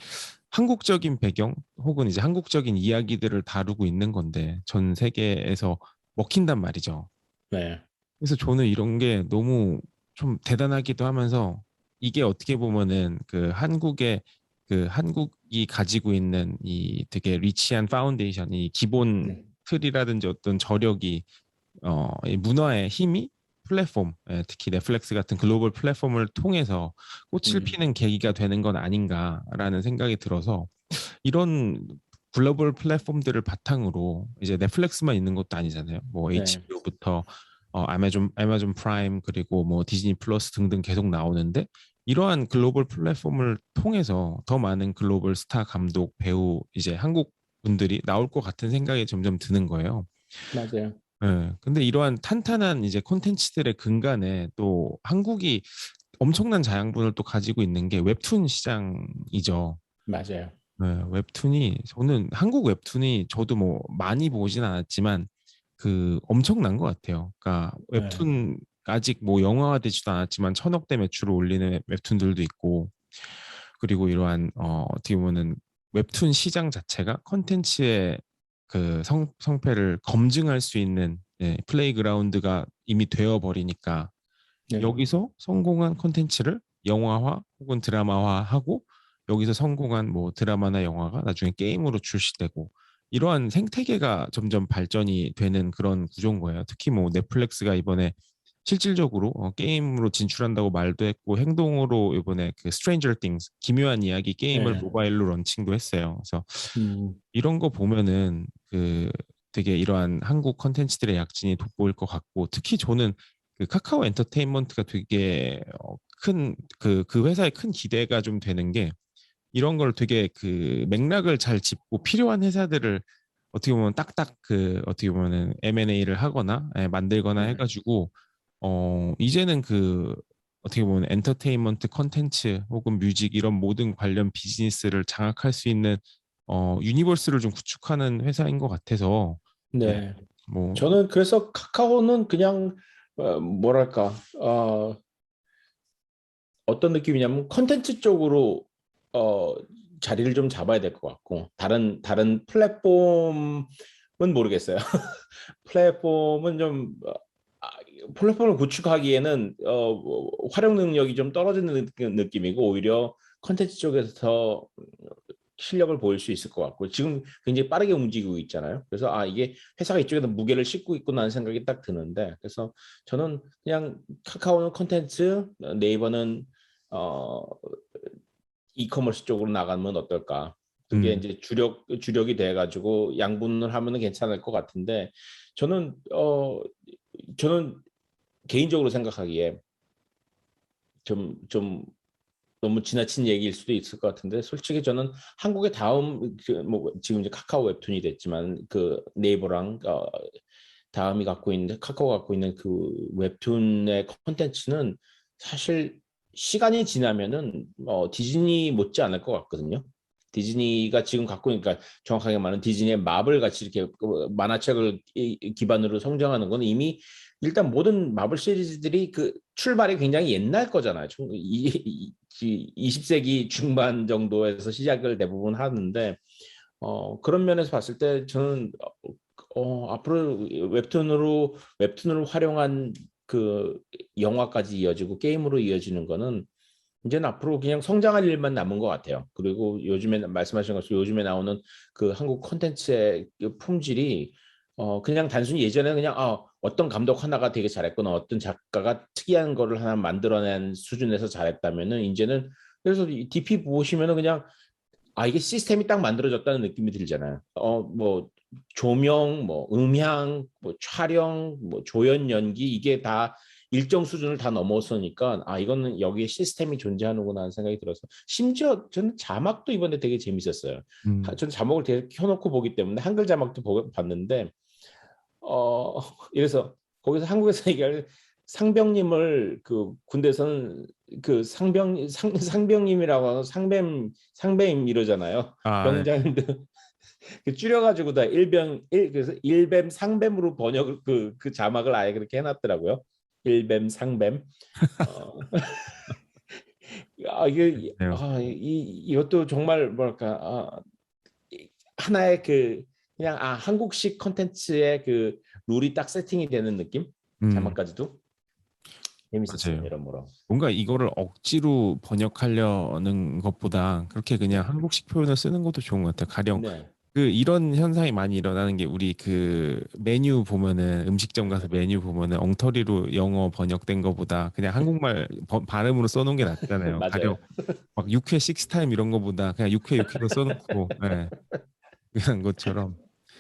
한국적인 배경 혹은 이제 한국적인 이야기들을 다루고 있는 건데 전 세계에서 먹힌단 말이죠. 네. 그래서 저는 이런 게 너무 좀 대단하기도 하면서 이게 어떻게 보면은 그 한국이 가지고 있는 이 되게 리치한 파운데이션, 이 기본 네. 틀이라든지 어떤 저력이 이 문화의 힘이 플랫폼, 특히 넷플릭스 같은 글로벌 플랫폼을 통해서 꽃을 음. 피는 계기가 되는 건 아닌가라는 생각이 들어서 이런 글로벌 플랫폼들을 바탕으로 이제 넷플릭스만 있는 것도 아니잖아요. 뭐 네. HBO부터 아마존 프라임 그리고 뭐 디즈니 플러스 등등 계속 나오는데 이러한 글로벌 플랫폼을 통해서 더 많은 글로벌 스타 감독 배우 이제 한국 분들이 나올 것 같은 생각이 점점 드는 거예요. 맞아요. 근데 이러한 탄탄한 이제 콘텐츠들의 근간에 또 한국이 엄청난 자양분을 또 가지고 있는 게 웹툰 시장이죠. 맞아요. 웹툰이 저는 한국 웹툰이 저도 뭐 많이 보진 않았지만 그 엄청난 것 같아요. 그러니까 네. 웹툰 아직 뭐 영화화되지도 않았지만 1,000억대 매출을 올리는 웹툰들도 있고 그리고 이러한 어떻게 보면은 웹툰 시장 자체가 컨텐츠의 그 성패를 검증할 수 있는 플레이그라운드가 이미 되어 버리니까 네. 여기서 성공한 콘텐츠를 영화화 혹은 드라마화하고 여기서 성공한 뭐 드라마나 영화가 나중에 게임으로 출시되고 이러한 생태계가 점점 발전이 되는 그런 구조인 거예요. 특히 뭐 넷플릭스가 이번에 실질적으로 게임으로 진출한다고 말도 했고 행동으로 이번에 그 Stranger Things 기묘한 이야기 게임을 네. 모바일로 런칭도 했어요. 그래서 음, 이런 거 보면은 그 되게 이러한 한국 컨텐츠들의 약진이 돋보일 것 같고 특히 저는 그 카카오 엔터테인먼트가 되게 그 회사에 큰 기대가 좀 되는 게 이런 걸 되게 그 맥락을 잘 짚고 필요한 회사들을 어떻게 보면 딱딱 그 어떻게 보면은 M&A를 하거나 만들거나 네. 해가지고 이제는 그 어떻게 보면 엔터테인먼트 컨텐츠 혹은 뮤직 이런 모든 관련 비즈니스를 장악할 수 있는 유니버스를 좀 구축하는 회사인 것 같아서 예, 네. 뭐 저는 그래서 카카오는 그냥 뭐랄까 어떤 느낌이냐면 컨텐츠 쪽으로 어, 자리를 좀 잡아야 될 것 같고 다른 플랫폼은 모르겠어요. 플랫폼은 좀 아, 플랫폼을 구축하기에는 활용 능력이 좀 떨어지는 느낌이고 오히려 컨텐츠 쪽에서 더 실력을 보일 수 있을 것 같고 지금 굉장히 빠르게 움직이고 있잖아요. 그래서 이게 회사가 이쪽에다 무게를 싣고 있구나 생각이 딱 드는데 그래서 저는 그냥 카카오는 컨텐츠, 네이버는 어, 이커머스 쪽으로 나가면 어떨까? 그게 음, 이제 주력이 돼가지고 양분을 하면은 괜찮을 것 같은데 저는 저는 개인적으로 생각하기에 좀 너무 지나친 얘기일 수도 있을 것 같은데 솔직히 저는 한국의 다음 뭐 지금 이제 카카오 웹툰이 됐지만 그 네이버랑 다음이 갖고 있는 카카오 갖고 있는 그 웹툰의 콘텐츠는 사실 시간이 지나면은 디즈니 못지 않을 것 같거든요. 디즈니가 지금 갖고 있으니까 정확하게 말하면 디즈니의 마블 같이 이렇게 그 만화책을 기반으로 성장하는 건 이미 일단 모든 마블 시리즈들이 그 출발이 굉장히 옛날 거잖아요. 20세기 중반 정도에서 시작을 대부분 하는데 그런 면에서 봤을 때 저는 앞으로 웹툰으로 활용한 그 영화까지 이어지고 게임으로 이어지는 거는 이제는 앞으로 그냥 성장할 일만 남은 것 같아요. 그리고 요즘에 말씀하신 것처럼 요즘에 나오는 그 한국 콘텐츠의 그 품질이 그냥 단순히 예전에는 그냥 어떤 감독 하나가 되게 잘했거나 어떤 작가가 특이한 거를 하나 만들어낸 수준에서 잘했다면은 이제는 그래서 이 DP 보시면은 그냥 이게 시스템이 딱 만들어졌다는 느낌이 들잖아요. 뭐 조명, 뭐 음향, 뭐 촬영, 뭐 조연 연기 이게 다 일정 수준을 다 넘어서니까 이거는 여기에 시스템이 존재하는구나 하는 생각이 들어서 심지어 저는 자막도 이번에 되게 재밌었어요. 음, 저는 자막을 되게 켜놓고 보기 때문에 한글 자막도 봤는데 이래서 거기서 한국에서 얘기할 상병님을 그 군대에서는 그 상병님이라고 하고 상뱀 이러잖아요. 네. 병장님들 그 줄여가지고 다 그래서 일뱀 상뱀으로 번역을 그 자막을 아예 그렇게 해놨더라고요. 일뱀 상뱀. 어, 네. 이것도 정말 뭐랄까 하나의 그 그냥 한국식 컨텐츠의 그 룰이 딱 세팅이 되는 느낌? 음, 자막까지도 재밌었어요. 맞아요. 여러모로. 뭔가 이거를 억지로 번역하려는 것보다 그렇게 그냥 네. 한국식 표현을 쓰는 것도 좋은 것 같아요. 가령 네. 그 이런 현상이 많이 일어나는 게 우리 그 메뉴 보면은 음식점 가서 네. 메뉴 보면은 엉터리로 영어 번역된 거보다 그냥 한국말 발음으로 써놓은 게 낫잖아요. 가령 맞아요. 막 육회 식스타임 이런 거보다 그냥 육회로 써놓고 예, 그런 것처럼.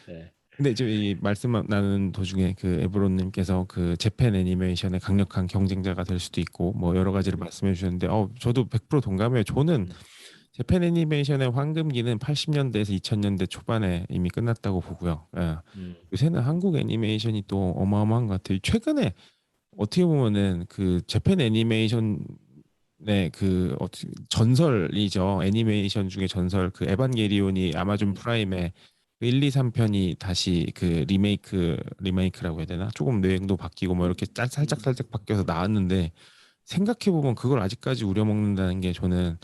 네. 근데 이제 이 말씀 나누는 도중에 그 에브론님께서 그 재팬 애니메이션의 강력한 경쟁자가 될 수도 있고 뭐 여러 가지를 음, 말씀해 주셨는데 저도 100% 동감해요. 저는 음, 재팬 애니메이션의 황금기는 80년대에서 2000년대 초반에 이미 끝났다고 보고요. 예. 음, 요새는 한국 애니메이션이 또 어마어마한 것 같아요. 최근에 어떻게 보면은 그 재팬 애니메이션의 그 전설이죠. 애니메이션 중에 전설 그 에반게리온이 아마존 음, 프라임에 1, 2, 3편이 다시 그 리메이크라고 해야 되나? 조금 내용도 바뀌고 뭐 이렇게 살짝 음. 살짝 바뀌어서 나왔는데 생각해 보면 그걸 아직까지 우려먹는다는 게 저는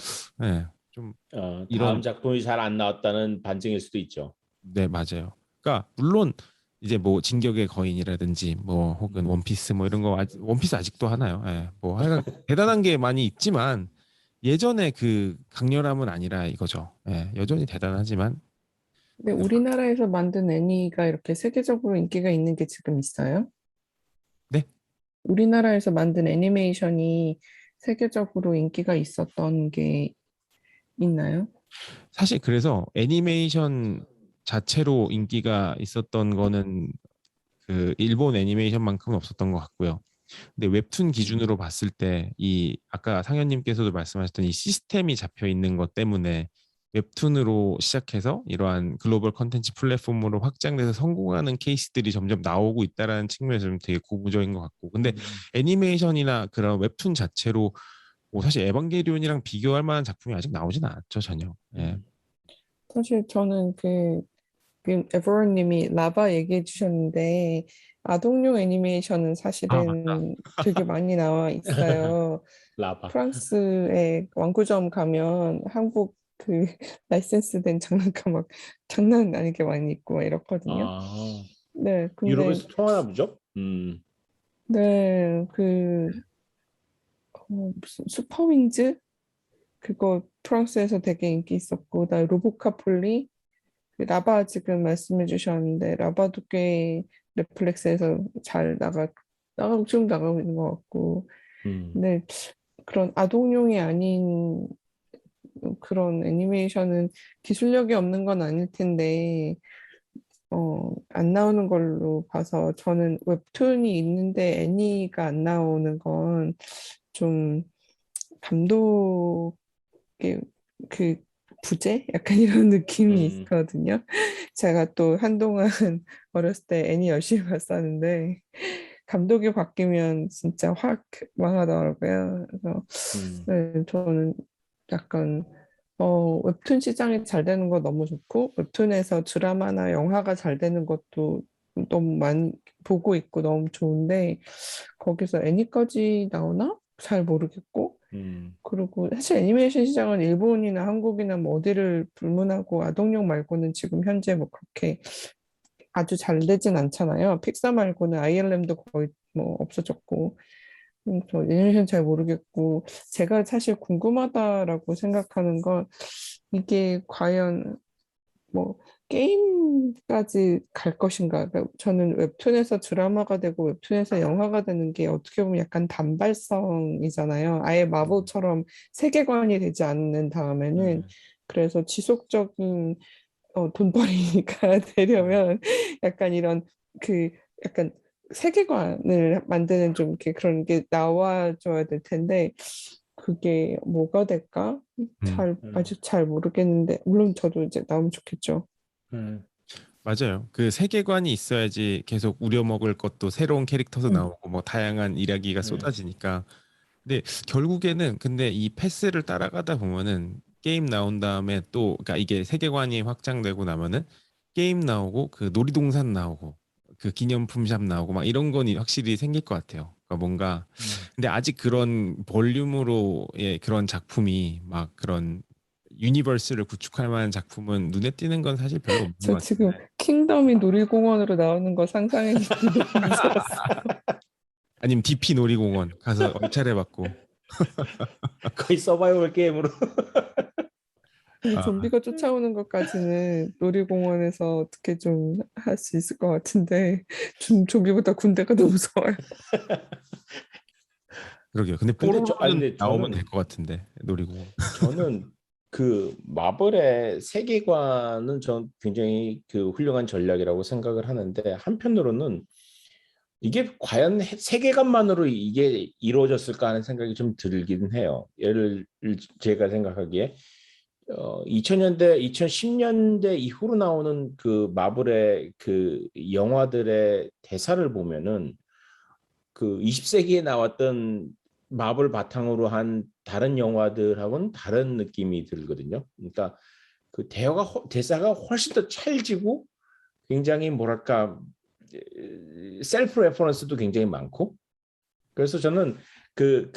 예, 좀 다음 이런 작품이 잘 안 나왔다는 반증일 수도 있죠. 네, 맞아요. 그러니까 물론 이제 뭐 진격의 거인이라든지 뭐 혹은 음. 원피스 뭐 이런 거 원피스 아직도 하나요? 예. 뭐 하여간 대단한 게 많이 있지만 예전에 그 강렬함은 아니라 이거죠. 예. 여전히 대단하지만 근데 우리나라에서 만든 애니가 이렇게 세계적으로 인기가 있는 게 지금 있어요? 네. 우리나라에서 만든 애니메이션이 세계적으로 인기가 있었던 게 있나요? 사실 그래서 애니메이션 자체로 인기가 있었던 거는 그 일본 애니메이션만큼은 없었던 것 같고요. 근데 웹툰 기준으로 봤을 때 이 아까 상현님께서도 말씀하셨던 이 시스템이 잡혀 있는 것 때문에 웹툰으로 시작해서 이러한 글로벌 컨텐츠 플랫폼으로 확장돼서 성공하는 케이스들이 점점 나오고 있다라는 측면에서 좀 되게 고무적인 것 같고, 근데 음. 애니메이션이나 그런 웹툰 자체로 뭐 사실 에반게리온이랑 비교할 만한 작품이 아직 나오진 않았죠, 전혀. 예. 음. 사실 저는 에버런님이 라바 얘기해 주셨는데 아동용 애니메이션은 아, 맞다. 사실은 되게 많이 나와 있어요. 라바. 프랑스의 왕구점 가면 한국 그 라이센스된 장난감 막 장난 아니게 많이 있고 막 이렇거든요. 아, 네, 근데 유럽에서 통하나 보죠? 네, 무슨 슈퍼윙즈 그거 프랑스에서 되게 인기 있었고, 나 로보카폴리 그 라바 지금 말씀해 주셨는데 라바도 꽤 넷플릭스에서 잘 나가고 지금 나가고 있는 것 같고, 음. 근데 그런 아동용이 아닌 그런 애니메이션은 기술력이 없는 건 아닐 텐데 안 나오는 걸로 봐서 저는 웹툰이 있는데 애니가 안 나오는 건 좀 감독의 그 부재? 약간 이런 느낌이 음. 있거든요. 제가 또 한동안 어렸을 때 애니 열심히 봤었는데 감독이 바뀌면 진짜 확 망하더라고요. 그래서 음. 네, 저는 약간 웹툰 시장이 잘 되는 거 너무 좋고 웹툰에서 드라마나 영화가 잘 되는 것도 너무 많이 보고 있고 너무 좋은데 거기서 애니까지 나오나? 잘 모르겠고 음. 그리고 사실 애니메이션 시장은 일본이나 한국이나 뭐 어디를 불문하고 아동용 말고는 지금 현재 뭐 그렇게 아주 잘 되진 않잖아요. 픽사 말고는 아이엘엠도 거의 뭐 없어졌고 저 애니메이션 잘 모르겠고 제가 사실 궁금하다라고 생각하는 건 이게 과연 뭐 게임까지 갈 것인가? 그러니까 저는 웹툰에서 드라마가 되고 웹툰에서 영화가 되는 게 어떻게 보면 약간 단발성이잖아요. 아예 음. 마블처럼 세계관이 되지 않는 다음에는 음. 그래서 지속적인 돈벌이가 되려면 약간 이런 그 약간 세계관을 만드는 좀 이렇게 그런 게 나와줘야 될 텐데 그게 뭐가 될까? 음. 아직 잘 모르겠는데 물론 저도 이제 나오면 좋겠죠. 음. 맞아요. 그 세계관이 있어야지 계속 우려먹을 것도 새로운 캐릭터도 음. 나오고 뭐 다양한 이야기가 음. 쏟아지니까. 근데 결국에는 근데 이 패스를 따라가다 보면은 게임 나온 다음에 또 그러니까 이게 세계관이 확장되고 나면은 게임 나오고 그 놀이동산 나오고 그 기념품샵 나오고 막 이런 건 확실히 생길 것 같아요. 그러니까 뭔가 음. 근데 아직 그런 볼륨으로의 그런 작품이 막 그런 유니버스를 구축할 만한 작품은 눈에 띄는 건 사실 별로 없는 저 것 지금 같은데. 킹덤이 놀이공원으로 나오는 거 상상했는데 너무 무서웠어요. 아니면 DP 놀이공원 가서 얼차례 받고. 거의 서바이벌 게임으로. 아니, 아, 좀비가 쫓아오는 것까지는 놀이공원에서 어떻게 좀 할 수 있을 것 같은데 좀비보다 군대가 더 무서워요. 그러게요. 근데 아니 뽀로로는 근데 나오면 될 것 같은데 놀이공원. 저는 그 마블의 세계관은 전 굉장히 그 훌륭한 전략이라고 생각을 하는데 한편으로는 이게 과연 세계관만으로 이게 이루어졌을까 하는 생각이 좀 들기는 해요. 예를 제가 생각하기에 2000년대, 2010년대 이후로 나오는 그 마블의 그 영화들의 대사를 보면은 그 20세기에 나왔던 마블 바탕으로 한 다른 영화들하고는 다른 느낌이 들거든요. 그러니까 그 대사가 훨씬 더 찰지고 굉장히 뭐랄까 셀프 레퍼런스도 굉장히 많고 그래서 저는 그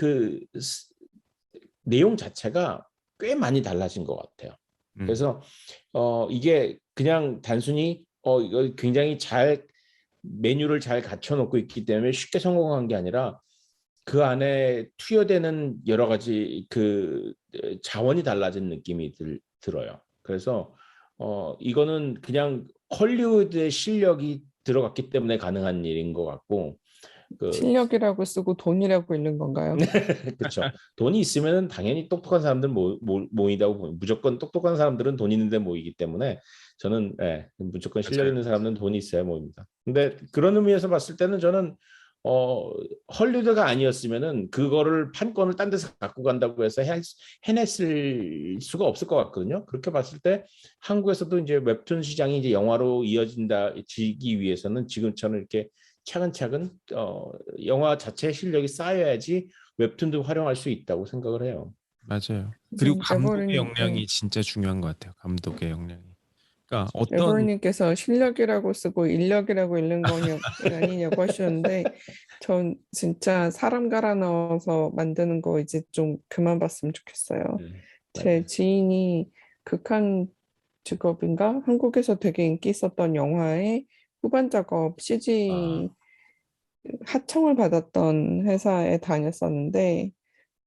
내용 자체가 꽤 많이 달라진 것 같아요. 음. 그래서 이게 그냥 단순히 이거 굉장히 잘 메뉴를 잘 갖춰놓고 있기 때문에 쉽게 성공한 게 아니라 그 안에 투여되는 여러 가지 그 자원이 달라진 느낌이 들어요. 그래서 이거는 그냥 헐리우드의 실력이 들어갔기 때문에 가능한 일인 것 같고 그 실력이라고 쓰고 돈이라고 읽는 건가요? 그렇죠. 돈이 있으면은 당연히 똑똑한 사람들 모이다고 보면 무조건 똑똑한 사람들은 돈 있는데 모이기 때문에 저는 무조건 실력 맞아요. 있는 사람은 돈이 있어야 모입니다. 근데 그런 의미에서 봤을 때는 저는 헐리우드가 아니었으면은 그거를 판권을 딴 데서 갖고 간다고 해서 해냈을 수가 없을 것 같거든요. 그렇게 봤을 때 한국에서도 이제 웹툰 시장이 이제 영화로 이어지기 위해서는 지금처럼 이렇게 차근차근 영화 자체의 실력이 쌓여야지 웹툰도 활용할 수 있다고 생각을 해요. 맞아요. 그리고 감독의 에버린, 역량이 진짜 중요한 것 같아요. 감독의 역량이. 그러니까 어떤 에버린님께서 실력이라고 쓰고 인력이라고 읽는 거냐 아니냐고 하셨는데 전 진짜 사람 갈아 넣어서 만드는 거 이제 좀 그만 봤으면 좋겠어요. 제 맞아요. 지인이 극한 직업인가? 한국에서 되게 인기 있었던 영화의 후반 작업 CG 아, 하청을 받았던 회사에 다녔었는데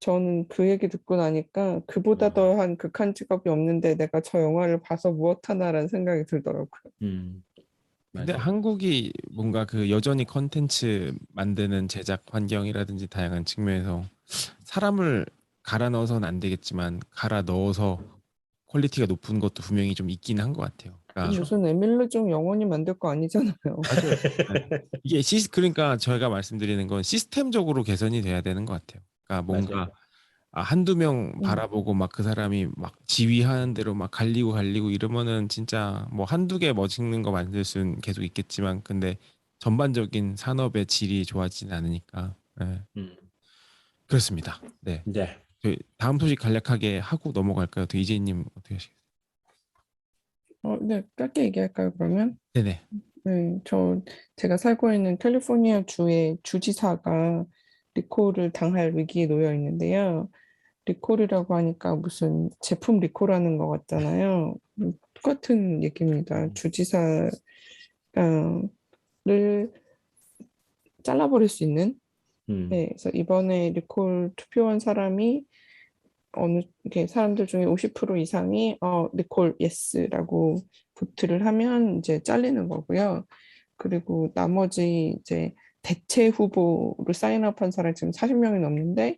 저는 그 얘기 듣고 나니까 그보다 음, 더한 극한 직업이 없는데 내가 저 영화를 봐서 무엇하나라는 생각이 들더라고요. 음, 근데 맞아요. 한국이 뭔가 그 여전히 컨텐츠 만드는 제작 환경이라든지 다양한 측면에서 사람을 갈아 넣어서는 안 되겠지만 갈아 넣어서 퀄리티가 높은 것도 분명히 좀 있긴 한 것 같아요. 그러니까 그렇죠. 무슨 에밀리 종 영원히 만들 거 아니잖아요. 맞아요. 네. 이게 그러니까 저희가 말씀드리는 건 시스템적으로 개선이 돼야 되는 것 같아요. 그러니까 맞아요. 뭔가 한두 명 음, 바라보고 막 그 사람이 막 지휘하는 대로 막 갈리고 이러면은 진짜 뭐 한두 개 멋있는 거 만들 수는 계속 있겠지만 근데 전반적인 산업의 질이 좋아지진 않으니까. 네. 음, 그렇습니다. 네. 네. 저희 다음 소식 간략하게 하고 넘어갈까요? 또 이재희님 어떻게 하시겠어요? 네, 짧게 얘기할까요, 그러면? 네네. 네, 제가 살고 있는 캘리포니아 주의 주지사가 리콜을 당할 위기에 놓여 있는데요. 리콜이라고 하니까 무슨 제품 리콜하는 것 같잖아요. 똑같은 얘기입니다. 음, 주지사를 잘라버릴 수 있는. 음, 네, 그래서 이번에 리콜 투표한 사람이 어느 이렇게 사람들 중에 50% 이상이 리콜 예스라고 보트를 하면 이제 잘리는 거고요. 그리고 나머지 이제 대체 후보로 사인업한 사람이 지금 40명이 넘는데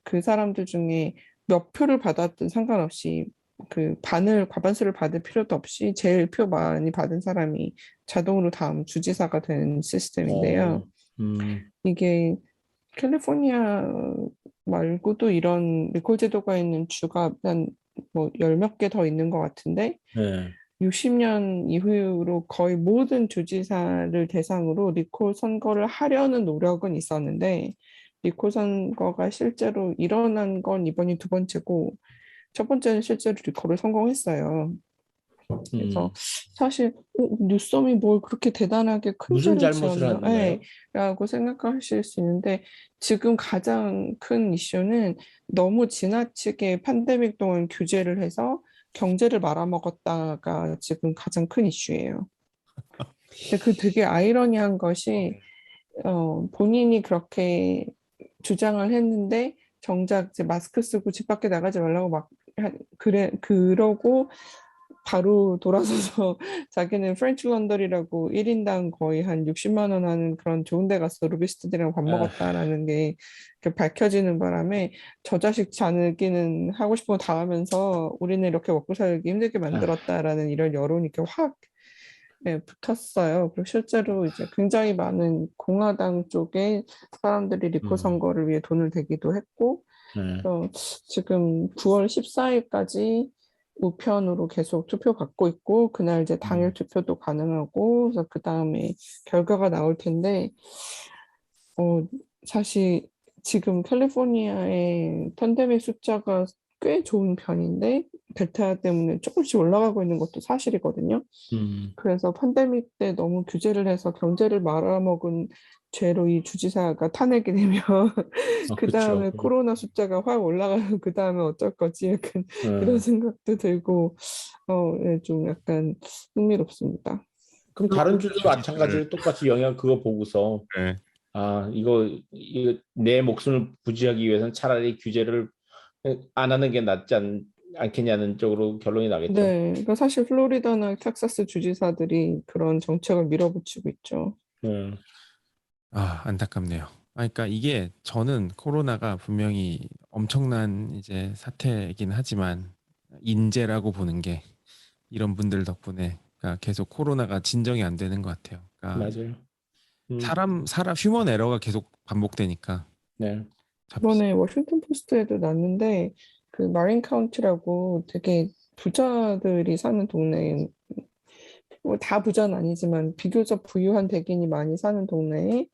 그 사람들 중에 몇 표를 받았든 상관없이 그 과반수를 받을 필요도 없이 제일 표 많이 받은 사람이 자동으로 다음 주지사가 되는 어, 시스템인데요. 음, 이게 캘리포니아 말고도 이런 리콜 제도가 있는 주가 한 뭐 열 몇 개 더 있는 것 같은데 네. 60년 이후로 거의 모든 주지사를 대상으로 리콜 선거를 하려는 노력은 있었는데 리콜 선거가 실제로 일어난 건 이번이 두 번째고 첫 번째는 실제로 리콜을 성공했어요. 그래서 음, 사실 뉴섬이 뭘 그렇게 대단하게 큰 무슨 죄를 잘못을 지었나, 예, 했나요? 라고 생각하실 수 있는데 지금 가장 큰 이슈는 너무 지나치게 팬데믹 동안 규제를 해서 경제를 말아먹었다가 지금 가장 큰 이슈예요. 근데 그 되게 아이러니한 것이 본인이 그렇게 주장을 했는데 정작 이제 마스크 쓰고 집 밖에 나가지 말라고 막 그러고 바로 돌아서서 자기는 프렌치 런던이라고 1인당 거의 한 60만 원 하는 그런 좋은 데 가서 로비스트들이랑 밥 아, 먹었다라는 게 이렇게 밝혀지는 바람에 저 자식 자기는 하고 싶은 거 다 하면서 우리는 이렇게 먹고 살기 힘들게 아, 만들었다라는 이런 여론이 이렇게 확 붙었어요. 그리고 실제로 이제 굉장히 많은 공화당 쪽에 사람들이 리코 음, 선거를 위해 돈을 대기도 했고 네. 그래서 지금 9월 14일까지 우편으로 계속 투표 받고 있고 그날 이제 당일 음, 투표도 가능하고 그래서 그 다음에 결과가 나올 텐데 어, 사실 지금 캘리포니아의 팬데믹 숫자가 꽤 좋은 편인데 델타 때문에 조금씩 올라가고 있는 것도 사실이거든요. 음, 그래서 팬데믹 때 너무 규제를 해서 경제를 말아먹은 죄로 이 주지사가 탄핵이 되면 그 그렇죠. 다음에 코로나 숫자가 확 올라가면 그 다음에 어쩔 거지 약간 이런 예. 생각도 들고 예, 좀 약간 흥미롭습니다. 그럼 다른 플로리다 주도 주지사를 마찬가지로 똑같이 영향 그거 보고서 네. 이거 내 목숨을 부지하기 위해서는 차라리 규제를 안 하는 게 않겠냐는 쪽으로 결론이 나겠죠. 네, 그러니까 사실 플로리다나 텍사스 주지사들이 그런 정책을 밀어붙이고 있죠. 음, 안타깝네요. 그러니까 이게 저는 코로나가 분명히 엄청난 이제 사태이긴 하지만 인재라고 보는 게 이런 분들 덕분에 그러니까 계속 코로나가 진정이 안 되는 것 같아요. 그러니까 맞아요. 음, 사람 휴먼 에러가 계속 반복되니까 네. 잡. 이번에 워싱턴 포스트에도 났는데 그 마린 카운티라고 되게 부자들이 사는 동네, 뭐다 부자는 아니지만 비교적 부유한 백인이 많이 사는 동네에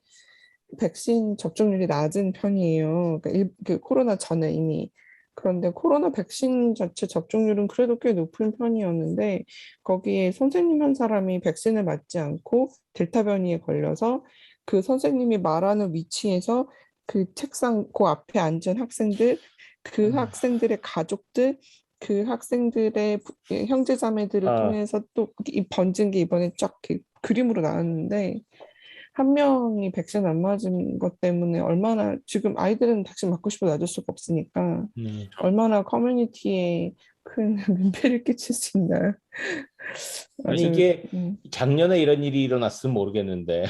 백신 접종률이 낮은 편이에요. 그러니까 그 코로나 전에 이미. 그런데 코로나 백신 자체 접종률은 그래도 꽤 높은 편이었는데 거기에 선생님 한 사람이 백신을 맞지 않고 델타 변이에 걸려서 그 선생님이 말하는 위치에서 그 책상 그 앞에 앉은 학생들, 그 아, 학생들의 가족들, 그 학생들의 형제자매들을 아, 통해서 또 이 번진 게 이번에 쫙 그림으로 나왔는데 한 명이 백신 안 맞은 것 때문에 얼마나 지금 아이들은 백신 맞고 싶어도 맞을 수가 없으니까 얼마나 커뮤니티에 큰 민폐를 끼칠 수 있나요? 아니 아주 이게 작년에 이런 일이 일어났으면 모르겠는데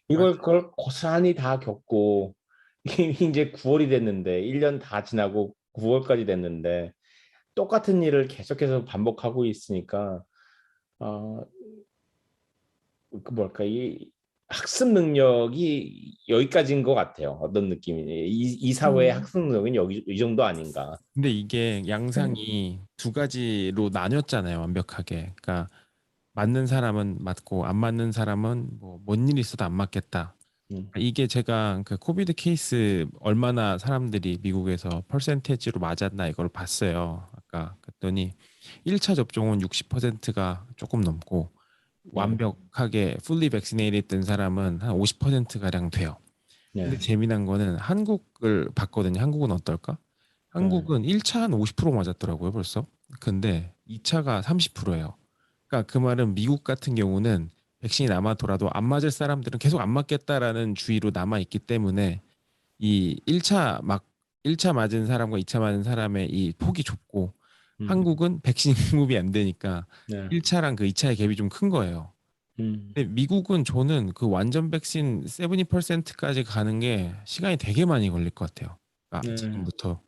이걸 맞아요. 그걸 고스란히 다 겪고 이제 9월이 됐는데 1년 다 지나고 9월까지 됐는데 똑같은 일을 계속해서 반복하고 있으니까 어, 그 뭘까 이 학습 능력이 여기까지인 것 같아요. 어떤 느낌이 이 사회의 음, 학습 능력은 여기 이 정도 아닌가. 근데 이게 네. 양상이 두 가지로 나뉘었잖아요, 완벽하게. 그러니까 맞는 사람은 맞고 안 맞는 사람은 뭐 뭔 일 있어도 안 맞겠다. 음, 이게 제가 그 코비드 케이스 얼마나 사람들이 미국에서 퍼센테이지로 맞았나 이걸 봤어요. 아까 그랬더니 1차 접종은 60%가 조금 넘고 네, 완벽하게 fully vaccinated 된 사람은 한 50% 가량 돼요. 근데 네, 재미난 거는 한국을 봤거든요. 한국은 어떨까? 네, 한국은 1차 한 50% 맞았더라고요, 벌써. 근데 2차가 30%예요. 그러니까 그 말은 미국 같은 경우는 백신이 남아돌아도 안 맞을 사람들은 계속 안 맞겠다라는 주의로 남아 있기 때문에 이 1차 맞은 사람과 2차 맞은 사람의 이 폭이 좁고 음, 한국은 백신 공급이 안 되니까 네, 1차랑 그 2차의 갭이 좀 큰 거예요. 음, 근데 미국은 저는 그 완전 백신 70%까지 가는 게 시간이 되게 많이 걸릴 것 같아요. 아, 네, 지금부터.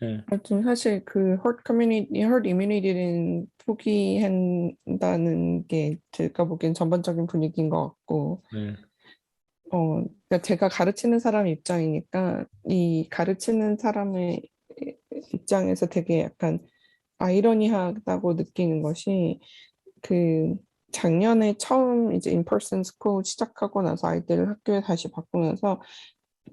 네, 하여튼 사실 그 herd immunity는 포기한다는 게 제가 보기엔 전반적인 분위기인 것 같고 네, 그러니까 제가 가르치는 사람 입장이니까 이 가르치는 사람의 입장에서 되게 약간 아이러니하다고 느끼는 것이 그 작년에 처음 이제 인퍼슨 스쿨 시작하고 나서 아이들을 학교에 다시 받고 나서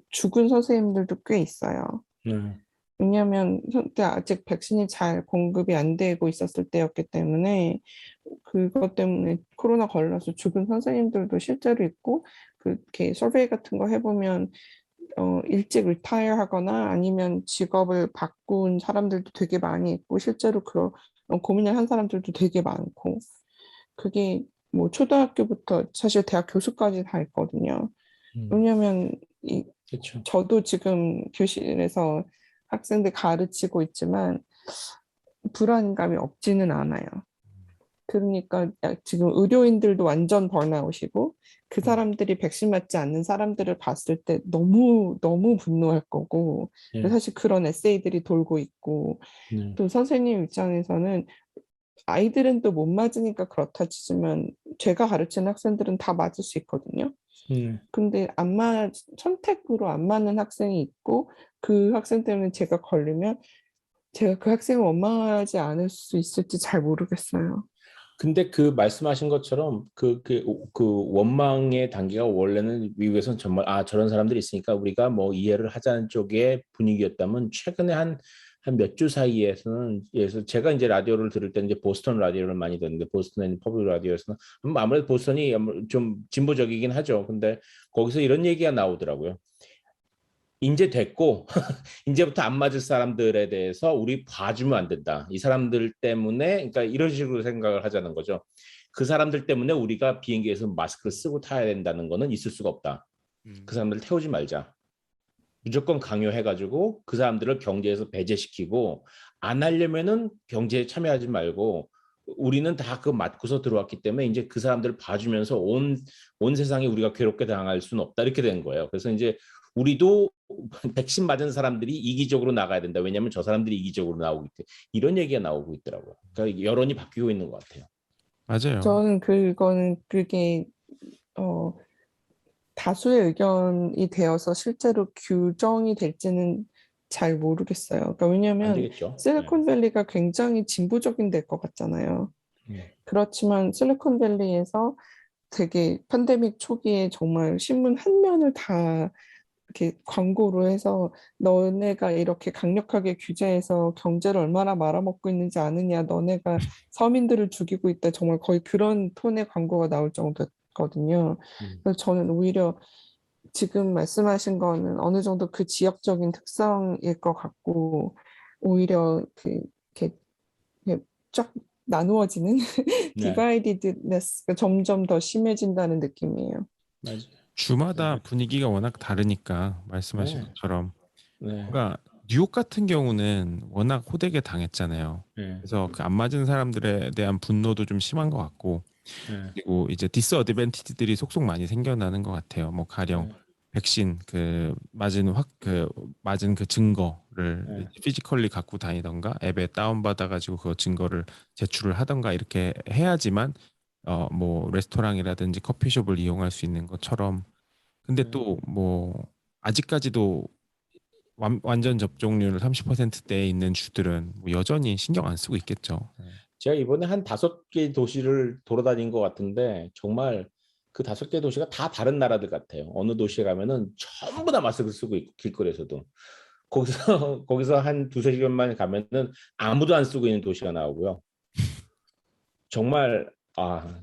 죽은 선생님들도 꽤 있어요. 네, 왜냐하면 그때 아직 백신이 잘 공급이 안 되고 있었을 때였기 때문에 그것 때문에 코로나 걸려서 죽은 선생님들도 실제로 있고 그렇게 서베이 같은 거 해보면 일찍 리타이어 하거나 아니면 직업을 바꾼 사람들도 되게 많이 있고 실제로 그런 고민을 한 사람들도 되게 많고 그게 뭐 초등학교부터 사실 대학 교수까지 다 있거든요. 왜냐면 이 그렇죠. 저도 지금 교실에서 학생들 가르치고 있지만 불안감이 없지는 않아요. 그러니까 지금 의료인들도 완전 번아웃이고 그 사람들이 백신 맞지 않는 사람들을 봤을 때 너무 너무 분노할 거고 네, 사실 그런 에세이들이 돌고 있고 네, 또 선생님 입장에서는 아이들은 또 못 맞으니까 그렇다 치지만 제가 가르치는 학생들은 다 맞을 수 있거든요. 네. 근데 선택으로 안 맞는 학생이 있고 그 학생 때문에 제가 걸리면 제가 그 학생을 원망하지 않을 수 있을지 잘 모르겠어요. 근데 그 말씀하신 것처럼 그 원망의 단계가 원래는 미국에서는 정말 저런 사람들이 있으니까 우리가 뭐 이해를 하자는 쪽의 분위기였다면 최근에 한 몇 주 사이에서는 예서 제가 이제 라디오를 들을 때 이제 보스턴 라디오를 많이 듣는데 보스턴의 퍼블릭 라디오에서는 아무래도 보스턴이 좀 진보적이긴 하죠. 근데 거기서 이런 얘기가 나오더라고요. 이제 됐고 이제부터 안 맞을 사람들에 대해서 우리 봐주면 안 된다. 이 사람들 때문에 그러니까 이런 식으로 생각을 하자는 거죠. 그 사람들 때문에 우리가 비행기에서 마스크를 쓰고 타야 된다는 거는 있을 수가 없다. 그 음. 사람들 태우지 말자. 무조건 강요해가지고 그 사람들을 경제에서 배제시키고 안 하려면은 경제에 참여하지 말고 우리는 다 그거 맞고서 들어왔기 때문에 이제 그 사람들을 봐주면서 온 세상에 우리가 괴롭게 당할 수는 없다 이렇게 된 거예요. 그래서 이제 우리도 백신 맞은 사람들이 이기적으로 나가야 된다. 왜냐하면 저 사람들이 이기적으로 나오기 때문에 이런 얘기가 나오고 있더라고요. 그러니까 여론이 바뀌고 있는 것 같아요. 맞아요. 저는 그게 어, 다수의 의견이 되어서 실제로 규정이 될지는 잘 모르겠어요. 그러니까 안 왜냐하면 되겠죠. 실리콘밸리가 굉장히 진보적인 데일 것 같잖아요. 네. 그렇지만 실리콘밸리에서 되게 팬데믹 초기에 정말 신문 한 면을 다 이렇게 광고로 해서 너네가 이렇게 강력하게 규제해서 경제를 얼마나 말아먹고 있는지 아느냐, 너네가 서민들을 죽이고 있다. 정말 거의 그런 톤의 광고가 나올 정도였거든요. 음. 그래서 저는 오히려 지금 말씀하신 거는 어느 정도 그 지역적인 특성일 것 같고 오히려 이렇게, 이렇게 쫙 나누어지는 네. 디바이디드네스가 점점 더 심해진다는 느낌이에요. 맞아요. 주마다 분위기가 워낙 다르니까 말씀하신 네. 것처럼 네. 뭔가 뉴욕 같은 경우는 워낙 호되게 당했잖아요. 네. 그래서 그 안 맞은 사람들에 대한 분노도 좀 심한 것 같고 네. 그리고 이제 디스어드밴티지들이 속속 많이 생겨나는 것 같아요. 뭐 가령 네. 백신 그 맞은 그 증거를 네. 피지컬리 갖고 다니던가 앱에 다운 받아가지고 그 증거를 제출을 하던가 이렇게 해야지만 뭐 레스토랑이라든지 커피숍을 이용할 수 있는 것처럼 근데 네. 또 뭐 아직까지도 완전 접종률 30%대에 있는 주들은 뭐 여전히 신경 안 쓰고 있겠죠. 제가 이번에 한 5개 도시를 돌아다닌 것 같은데 정말 그 5개 도시가 다 다른 나라들 같아요. 어느 도시에 가면은 전부 다 마스크 쓰고 있고 길거리에서도 거기서 거기서 한 두세 시간만 가면은 아무도 안 쓰고 있는 도시가 나오고요. 정말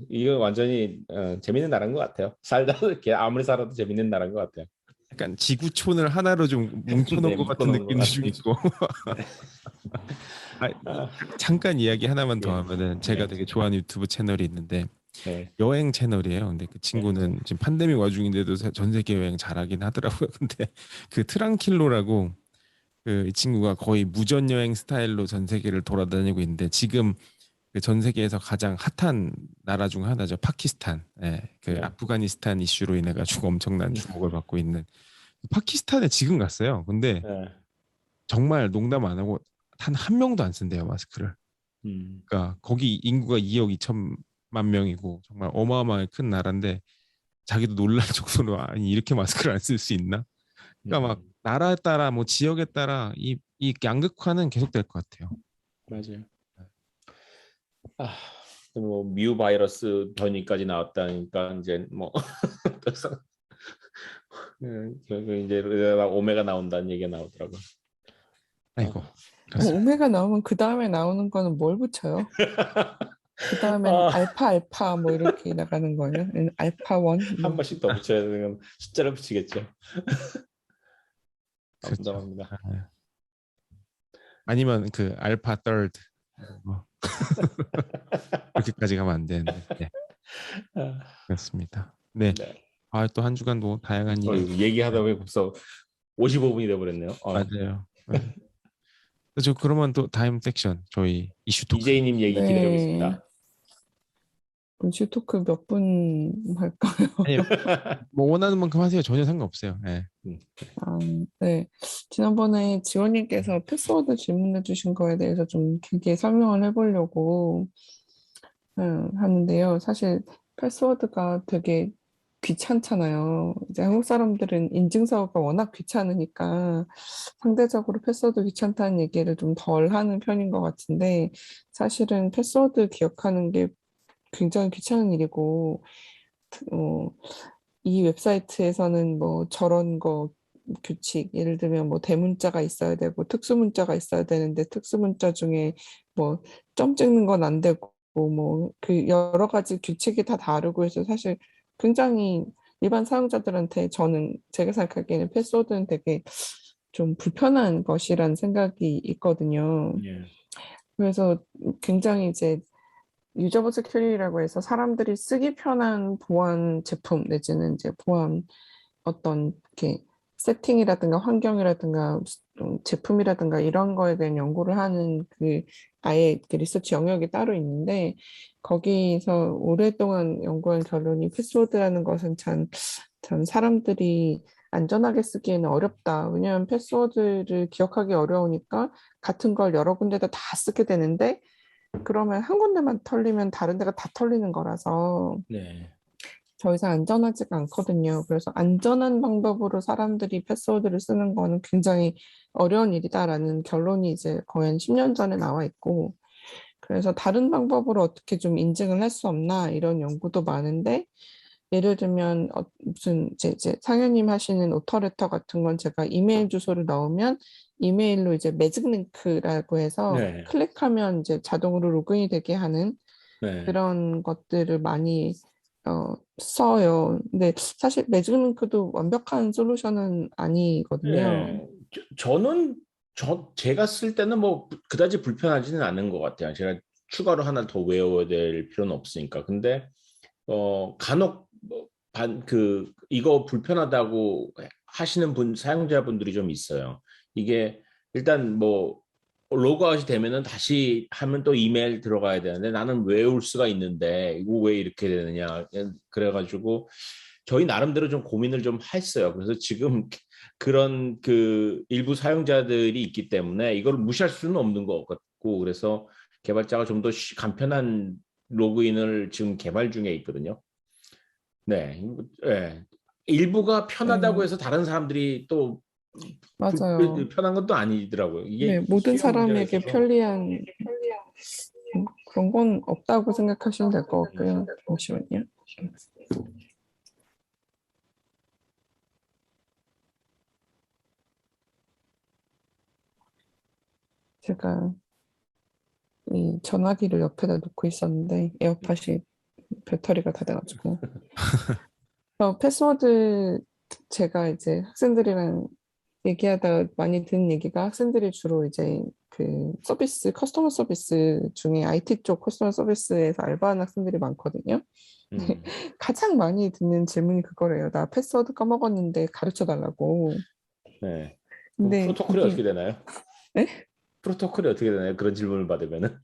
이거 완전히 재밌는 나라인 것 같아요. 살다 이렇게 아무리 살아도 재밌는 나라인 것 같아요. 약간 지구촌을 하나로 좀 뭉쳐놓은 네, 것 같은 묶어놓은 것 느낌도 좀 같은. 있고. 네. 아, 아, 잠깐 이야기 하나만 더 예. 하면은 제가 네. 되게 좋아하는 유튜브 채널이 있는데 네. 여행 채널이에요. 근데 그 친구는 지금 팬데믹 와중인데도 전 세계 여행 잘하긴 하더라고요. 근데 그 트랑킬로라고 그 이 친구가 거의 무전 여행 스타일로 전 세계를 돌아다니고 있는데 지금 그 전 세계에서 가장 핫한 나라 중 하나죠. 파키스탄. 예, 그 네. 아프가니스탄 이슈로 인해 가지고 엄청난 주목을 받고 있는 파키스탄에 지금 갔어요. 근데 네. 정말 농담 안 하고 단 한 명도 안 쓴대요, 마스크를. 음. 그러니까 거기 인구가 2억 2천만 명이고 정말 어마어마하게 큰 나라인데 자기도 놀랄 정도로 아니 이렇게 마스크를 안 쓸 수 있나? 그러니까 막 나라에 따라 뭐 지역에 따라 이 양극화는 계속될 것 같아요. 맞아요. 뭐 뮤 바이러스 변이까지 나왔다니까 이제 뭐 그래서 결국 이제 오메가 나온다는 얘기가 나오더라고요. 아이고 그렇습니다. 오메가 나오면 그 다음에 나오는 거는 뭘 붙여요? 그 다음엔 아, 알파 뭐 이렇게 나가는 거예요? 알파 원 한 뭐. 번씩 더 붙여야 되는 숫자를 붙이겠죠. 그렇죠. 농담합니다. 아, 아니면 그 알파 third 뭐 그렇게까지 가면 안 되는데 네, 아, 그렇습니다. 네. 네. 또 한 주간 뭐 다양한 일이 얘기하다 보니 벌써 55분이 돼버렸네요. 맞아요. 네. 그렇죠. 그러면 또 다음 섹션 저희 이슈 토크. 이재희님 얘기 기다리고 네. 있습니다. 이슈 토크 몇 분 할까요? 아니 뭐 원하는 만큼 하세요. 전혀 상관없어요. 네. 네. 지난번에 지원님께서 패스워드 질문해 주신 거에 대해서 좀 길게 설명을 해보려고 하는데요. 사실 패스워드가 되게 귀찮잖아요. 이제 한국 사람들은 인증서가 워낙 귀찮으니까 상대적으로 패스워드 귀찮다는 얘기를 좀 덜 하는 편인 것 같은데 사실은 패스워드 기억하는 게 굉장히 귀찮은 일이고 어, 이 웹사이트에서는 뭐 저런 거 규칙, 예를 들면 뭐 대문자가 있어야 되고 특수문자가 있어야 되는데 특수문자 중에 뭐 점 찍는 건 안 되고 뭐 그 여러 가지 규칙이 다 다르고 해서 사실 굉장히 일반 사용자들한테 저는 제가 생각하기에는 패스워드는 되게 좀 불편한 것이란 생각이 있거든요. 예. 그래서 굉장히 이제 유저버 세큐리티라고 해서 사람들이 쓰기 편한 보안 제품 내지는 이제 보안 어떤 이렇게 세팅이라든가 환경이라든가 제품이라든가 이런 거에 대한 연구를 하는 그 아예 그 리서치 영역이 따로 있는데 거기서 오랫동안 연구한 결론이 패스워드라는 것은 참 사람들이 안전하게 쓰기에는 어렵다. 왜냐하면 패스워드를 기억하기 어려우니까 같은 걸 여러 군데다 다 쓰게 되는데 그러면 한 군데만 털리면 다른 데가 다 털리는 거라서 네. 더 이상 안전하지가 않거든요. 그래서 안전한 방법으로 사람들이 패스워드를 쓰는 거는 굉장히 어려운 일이다라는 결론이 이제 거의 한 10년 전에 나와 있고, 그래서 다른 방법으로 어떻게 좀 인증을 할 수 없나 이런 연구도 많은데, 예를 들면 무슨 이제 상현님 하시는 오터레터 같은 건 제가 이메일 주소를 넣으면 이메일로 이제 매직 링크라고 해서 네. 클릭하면 이제 자동으로 로그인이 되게 하는 네. 그런 것들을 많이 써요. 근데 사실 매직링크도 완벽한 솔루션은 아니거든요. 네. 저는 제가 쓸 때는 뭐 그다지 불편하지는 않은 것 같아요. 제가 추가로 하나 더 외워야 될 필요는 없으니까. 근데 간혹 이거 불편하다고 하시는 사용자분들이 좀 있어요. 이게 일단 뭐 로그아웃이 되면은 다시 하면 또 이메일 들어가야 되는데 나는 외울 수가 있는데 이거 왜 이렇게 되느냐. 그래가지고 저희 나름대로 좀 고민을 좀 했어요. 그래서 지금 그런 그 일부 사용자들이 있기 때문에 이걸 무시할 수는 없는 것 같고 그래서 개발자가 좀 더 간편한 로그인을 지금 개발 중에 있거든요. 네, 예. 일부가 편하다고 네, 해서 다른 사람들이 또 맞아요. 편한 것도 아니더라고요. 네, 이게 모든 수요 문제가 사람에게 있어서. 편리한 그런 건 없다고 생각하시면 될 것 같고요. 잠시만요. 제가 이 전화기를 옆에다 놓고 있었는데 에어팟이 배터리가 다 돼가지고 패스워드 제가 이제 학생들이랑 얘기하다가 많이 듣는 얘기가 학생들이 주로 이제 그 서비스, 커스터머 서비스 중에 IT 쪽 커스터머 서비스에서 알바하는 학생들이 많거든요. 음, 가장 많이 듣는 질문이 그거래요. 나 패스워드 까먹었는데 가르쳐 달라고. 네. 그럼 근데 프로토콜이 어떻게 거기, 되나요? 네? 프로토콜이 어떻게 되나요? 그런 질문을 받으면은.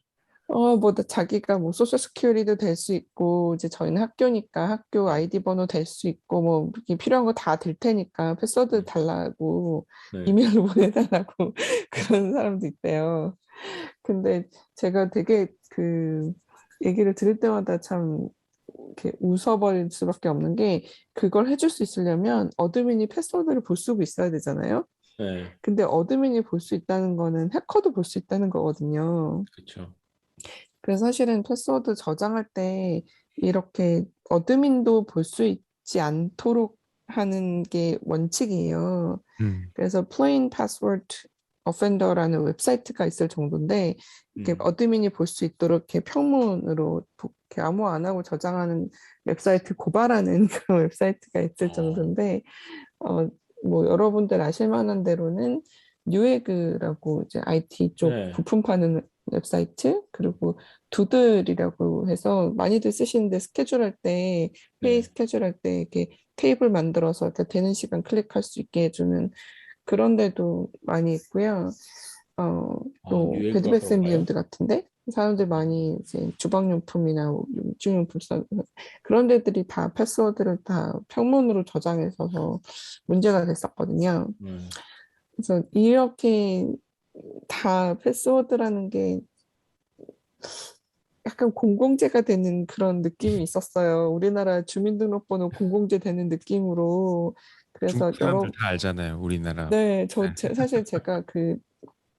자기가 뭐 소셜 스큐리티도 될 수 있고, 이제 저희는 학교니까 학교 네. 아이디 번호 될 수 있고, 뭐, 이렇게 필요한 거 다 될 테니까 패스워드 네. 달라고 네. 이메일로 보내달라고 그런 사람도 있대요. 근데 제가 되게 그 얘기를 들을 때마다 참 이렇게 웃어버릴 수밖에 없는 게 그걸 해줄 수 있으려면 어드민이 패스워드를 볼 수 있어야 되잖아요. 네. 근데 어드민이 볼 수 있다는 거는 해커도 볼 수 있다는 거거든요. 그렇죠. 그래서 사실은 패스워드 저장할 때 이렇게 어드민도 볼 수 있지 않도록 하는 게 원칙이에요. 음, 그래서 plain password offender라는 웹사이트가 있을 정도인데 이렇게 음. 어드민이 볼 수 있도록 이렇게 평문으로 이렇게 아무 안 하고 저장하는 웹사이트 고발하는 그런 웹사이트가 있을 어, 정도인데 어, 뭐 여러분들 아실 만한 대로는 뉴에그라고 이제 IT 쪽 네. 부품 파는 웹사이트 그리고 두들이라고 해서 많이들 쓰시는데 스케줄할 때 회의 네. 스케줄할 때 이렇게 테이블 만들어서 이렇게 되는 시간 클릭할 수 있게 해주는 그런 데도 많이 있고요. 또 뉴에그가 베드백스 앤 그런가요? 비욘드 같은데 사람들 많이 이제 주방용품이나 육중용품 그런 데들이 다 패스워드를 다 평문으로 저장해서 문제가 됐었거든요. 네. 그래서 이렇게 다 패스워드라는 게 약간 공공재가 되는 그런 느낌이 있었어요. 우리나라 주민등록번호 공공재 되는 느낌으로. 그래서 중국 사람들 다 알잖아요, 우리나라. 네, 네. 사실 제가 그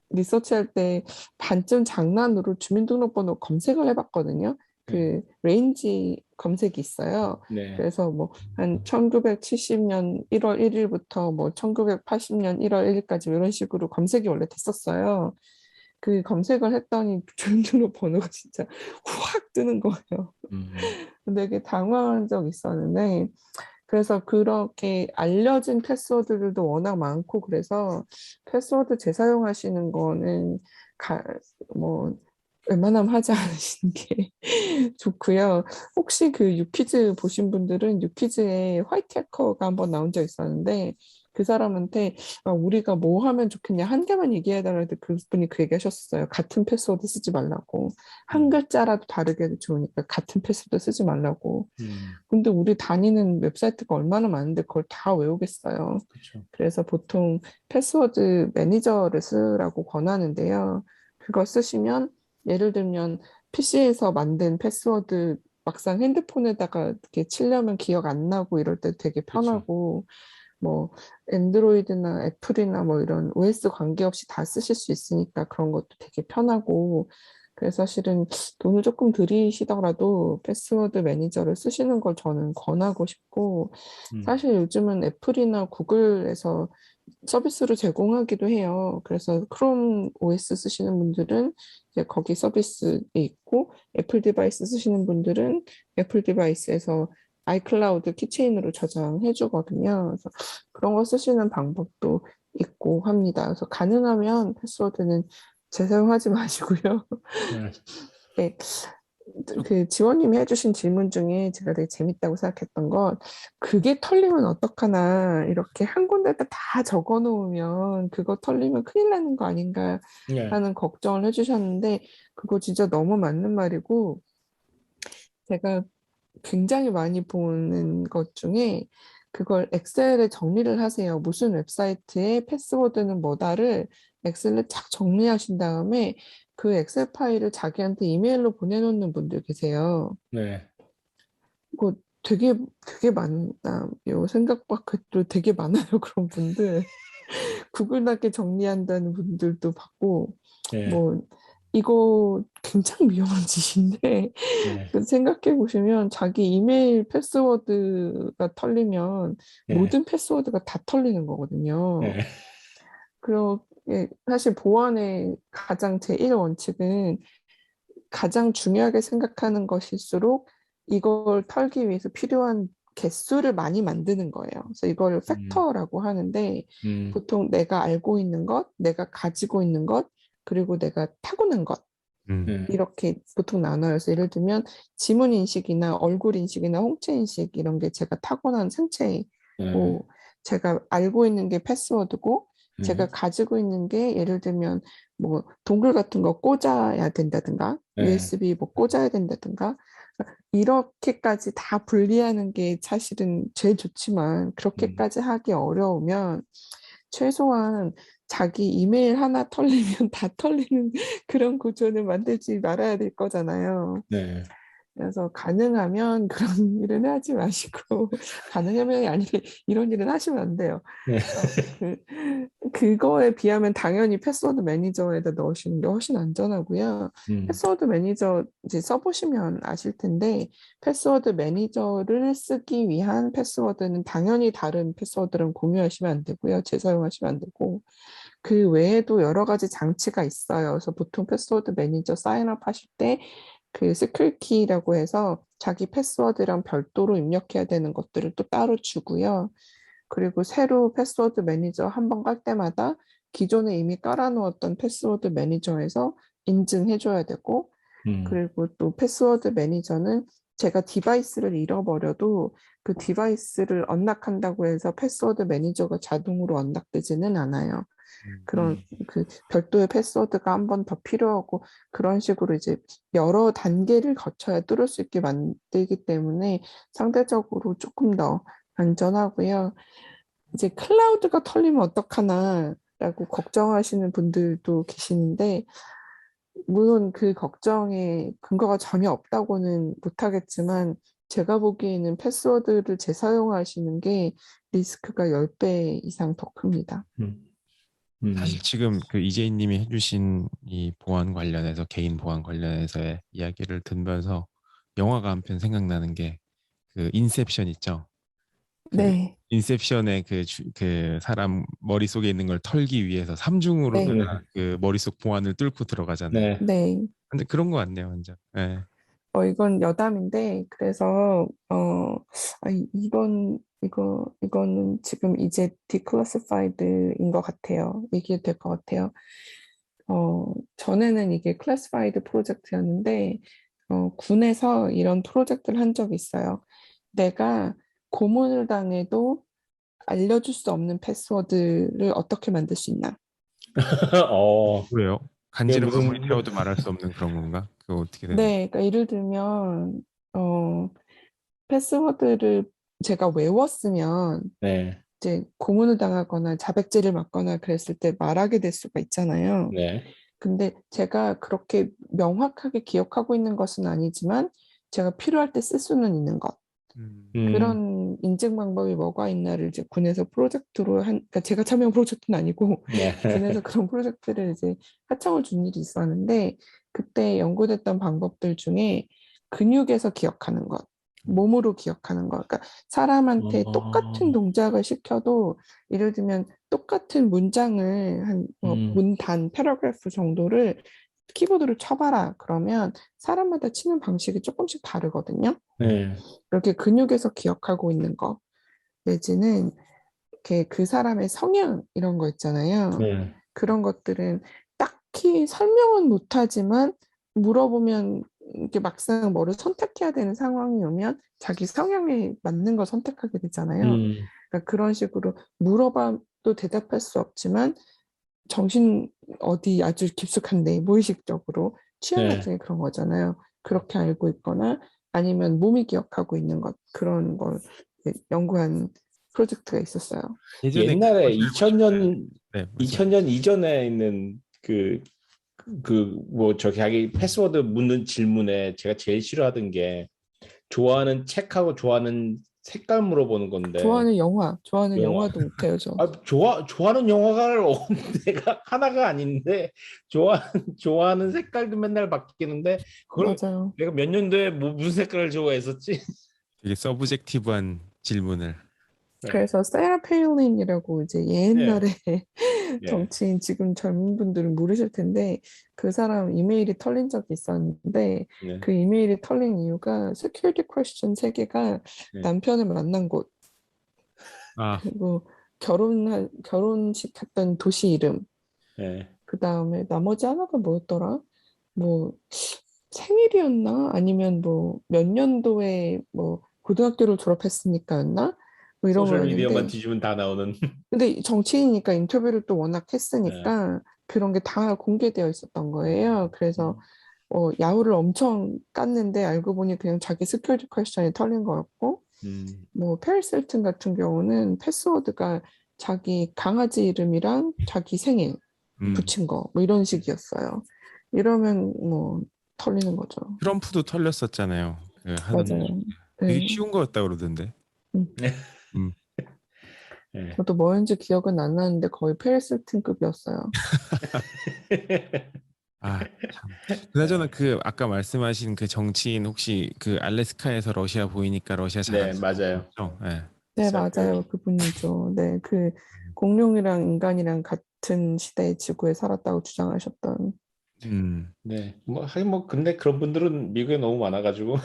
리서치할 때 반쯤 장난으로 주민등록번호 검색을 해봤거든요. 네. 그 레인지 검색이 있어요. 네. 그래서 뭐 한 1970년 1월 1일부터 뭐 1980년 1월 1일까지 이런 식으로 검색이 원래 됐었어요. 그 검색을 했더니 주민등록번호가 진짜 확 뜨는 거예요. 음. 되게 당황한 적 있었는데 그래서 그렇게 알려진 패스워드들도 워낙 많고 그래서 패스워드 재사용하시는 거는 가, 뭐 웬만하면 하지 않으시는 게 좋고요. 혹시 그 유퀴즈 보신 분들은 유퀴즈에 화이트 해커가 한번 나온 적 있었는데 그 사람한테 우리가 뭐 하면 좋겠냐 한 개만 얘기해달라 했는데 그분이 그 얘기 하셨어요. 같은 패스워드 쓰지 말라고. 한 글자라도 다르게 해도 좋으니까 같은 패스워드 쓰지 말라고. 근데 우리 다니는 웹사이트가 얼마나 많은데 그걸 다 외우겠어요. 그렇죠. 그래서 보통 패스워드 매니저를 쓰라고 권하는데요. 그거 쓰시면 예를 들면 PC에서 만든 패스워드 막상 핸드폰에다가 이렇게 치려면 기억 안 나고 이럴 때 되게 그렇죠. 편하고 뭐 엔드로이드나 애플이나 뭐 이런 OS 관계없이 다 쓰실 수 있으니까 그런 것도 되게 편하고 그래서 사실은 돈을 조금 들이시더라도 패스워드 매니저를 쓰시는 걸 저는 권하고 싶고 사실 요즘은 애플이나 구글에서 서비스를 제공하기도 해요. 그래서 크롬 OS 쓰시는 분들은 이제 거기 서비스에 있고 애플 디바이스 쓰시는 분들은 애플 디바이스에서 아이클라우드 키체인으로 저장해 주거든요. 그래서 그런 거 쓰시는 방법도 있고 합니다. 그래서 가능하면 패스워드는 재사용하지 마시고요. 네. 네, 그 지원님이 해주신 질문 중에 제가 되게 재밌다고 생각했던 건 그게 털리면 어떡하나 이렇게 한 군데다 다 적어 놓으면 그거 털리면 큰일 나는 거 아닌가 네. 하는 걱정을 해주셨는데 그거 진짜 너무 맞는 말이고 제가 굉장히 많이 보는 것 중에 그걸 엑셀에 정리를 하세요. 무슨 웹사이트에 패스워드는 뭐다를 엑셀에 착 정리하신 다음에 그 엑셀 파일을 자기한테 이메일로 보내놓는 분들 계세요. 네. 이거 되게 많아요. 생각 밖으로 되게 많아요. 그런 분들. 구글나게 정리한다는 분들도 봤고, 네. 뭐, 이거 굉장히 위험한 짓인데, 네. 그 생각해 보시면 자기 이메일 패스워드가 털리면 네. 모든 패스워드가 다 털리는 거거든요. 네. 그리고 사실 보안의 가장 제1 원칙은 가장 중요하게 생각하는 것일수록 이걸 털기 위해서 필요한 개수를 많이 만드는 거예요. 그래서 이걸 팩터라고 하는데 음. 보통 내가 알고 있는 것, 내가 가지고 있는 것, 그리고 내가 타고난 것 네. 이렇게 보통 나눠요. 그래서 예를 들면 지문 인식이나 얼굴 인식이나 홍채 인식 이런 게 제가 타고난 네. 생체고 제가 알고 있는 게 패스워드고 네. 제가 가지고 있는 게 예를 들면 뭐 동글 같은 거 꽂아야 된다든가 네. USB 뭐 꽂아야 된다든가 이렇게까지 다 분리하는 게 사실은 제일 좋지만 그렇게까지 하기 어려우면 최소한 자기 이메일 하나 털리면 다 털리는 그런 구조는 만들지 말아야 될 거잖아요. 네. 그래서 가능하면 그런 일은 하지 마시고 가능하면이 아니라 이런 일은 하시면 안 돼요. 네. 그거에 비하면 당연히 패스워드 매니저에다 넣으시는 게 훨씬 안전하고요. 패스워드 매니저 이제 써보시면 아실 텐데 패스워드 매니저를 쓰기 위한 패스워드는 당연히 다른 패스워드랑 공유하시면 안 되고요. 재사용하시면 안 되고 그 외에도 여러 가지 장치가 있어요. 그래서 보통 패스워드 매니저 사인업 하실 때 그 시크릿키라고 해서 자기 패스워드랑 별도로 입력해야 되는 것들을 또 따로 주고요. 그리고 새로 패스워드 매니저 한 번 깔 때마다 기존에 이미 깔아놓았던 패스워드 매니저에서 인증해줘야 되고, 그리고 또 패스워드 매니저는 제가 디바이스를 잃어버려도 그 디바이스를 언락한다고 해서 패스워드 매니저가 자동으로 언락되지는 않아요. 그런 그 별도의 패스워드가 한 번 더 필요하고 그런 식으로 이제 여러 단계를 거쳐야 뚫을 수 있게 만들기 때문에 상대적으로 조금 더 안전하고요. 이제 클라우드가 털리면 어떡하나라고 걱정하시는 분들도 계시는데 물론 그 걱정에 근거가 전혀 없다고는 못하겠지만 제가 보기에는 패스워드를 재사용하시는 게 리스크가 10배 이상 더 큽니다. 사실 지금 그 이재희님이 해주신 이 보안 관련해서 개인 보안 관련해서의 이야기를 듣면서 영화가 한 편 생각나는 게 그 인셉션 있죠. 그 네, 인셉션의 그 사람 머릿속에 있는 걸 털기 위해서 삼중으로 네, 네. 그 머릿속 보안을 뚫고 들어가잖아요. 네. 네. 근데 그런 거 같네요, 완전. 예. 이건 여담인데, 그래서, 이거는 지금 이제 디클래시파이드인 것 같아요. 얘기해도 될 것 같아요. 전에는 이게 클래시파이드 프로젝트였는데, 군에서 이런 프로젝트를 한 적이 있어요. 내가 고문을 당해도 알려줄 수 없는 패스워드를 어떻게 만들 수 있나? 왜요? 그게 간지를 무슨 아무리 태워도 말할 수 없는 그런 건가? 그거 어떻게 되는? 네, 그러니까 예를 들면 패스워드를 제가 외웠으면 네, 이제 고문을 당하거나 자백죄를 맞거나 그랬을 때 말하게 될 수가 있잖아요. 네, 근데 제가 그렇게 명확하게 기억하고 있는 것은 아니지만 제가 필요할 때 쓸 수는 있는 것. 음, 음, 그런 인증 방법이 뭐가 있나를 이제 군에서 프로젝트로 그러니까 제가 참여한 프로젝트는 아니고 네, 군에서 그런 프로젝트를 이제 하청을 준 일이 있었는데 그때 연구됐던 방법들 중에 근육에서 기억하는 것, 몸으로 기억하는 것. 그러니까 사람한테 똑같은 어, 동작을 시켜도 예를 들면 똑같은 문장을 한 음, 문단, 패러그래프 정도를 키보드로 쳐봐라. 그러면 사람마다 치는 방식이 조금씩 다르거든요. 네, 이렇게 근육에서 기억하고 있는 거 내지는 이렇게 그 사람의 성향 이런 거 있잖아요. 네, 그런 것들은 딱히 설명은 못하지만 물어보면 이게 막상 뭐를 선택해야 되는 상황이 오면 자기 성향에 맞는 걸 선택하게 되잖아요. 음, 그러니까 그런 식으로 물어봐도 대답할 수 없지만 정신 어디 아주 깊숙한데 무의식적으로 취향 네. 같은 게 그런 거잖아요. 그렇게 알고 있거나 아니면 몸이 기억하고 있는 것 그런 걸 연구한 프로젝트가 있었어요. 예전에 옛날에 그것을 알고 싶어요. 2000년 네, 말씀. 2000년 이전에 있는 뭐 저 자기 패스워드 묻는 질문에 제가 제일 싫어하던 게 좋아하는 책하고 좋아하는 색깔 물어보는 건데 좋아하는 영화 영화도 못해요, 저. 좋아하는 영화가 내가 하나가 아닌데 좋아하는 색깔도 맨날 바뀌는데 그걸 맞아요. 내가 몇 년도에 무슨 색깔을 좋아했었지? 되게 서브젝티브한 질문을. 네, 그래서 세라 페일린이라고 이제 예, 옛날에 예, 정치인 지금 젊은 분들은 모르실 텐데 그 사람 이메일이 털린 적이 있었는데 네, 그 이메일이 털린 이유가 security question 세 개가 네, 남편을 만난 곳 아, 그리고 결혼식 갔던 도시 이름 예. 그 다음에 나머지 하나가 뭐였더라? 뭐 생일이었나? 아니면 뭐 몇 년도에 뭐 고등학교를 졸업했으니까였나? 뭐 이런 소셜 미디어만 거였는데 뒤지면 다 나오는. 근데 정치인이니까 인터뷰를 또 워낙 예. 했으니까 그런 게 다 공개되어 있었던 거예요. 그래서 야후를 엄청 깠는데 알고 보니 그냥 자기 스큐리티 퀘스천이 털린 거였고 음, 뭐 페리스 힐튼 같은 경우는 패스워드가 자기 강아지 이름이랑 자기 생일 음. 붙인 거 뭐 이런 식이었어요. 이러면 뭐 털리는 거죠. 트럼프도 털렸었잖아요. 그 하던 일 중에. 맞아요. 되게 네. 쉬운 거였다 그러던데. 음. 음. 예. 저도 뭐였는지 기억은 안 나는데 거의 페리스 힐튼급이었어요. 아, 참. 그나저나 그 아까 말씀하신 그 정치인 혹시 그 알래스카에서 러시아 보이니까 러시아 네, 잘하시는 맞아요. 거죠? 예. 네, 맞아요. 그분이죠. 네, 그 공룡이랑 인간이랑 같은 시대의 지구에 살았다고 주장하셨던. 네, 뭐 하긴 뭐 근데 그런 분들은 미국에 너무 많아가지고.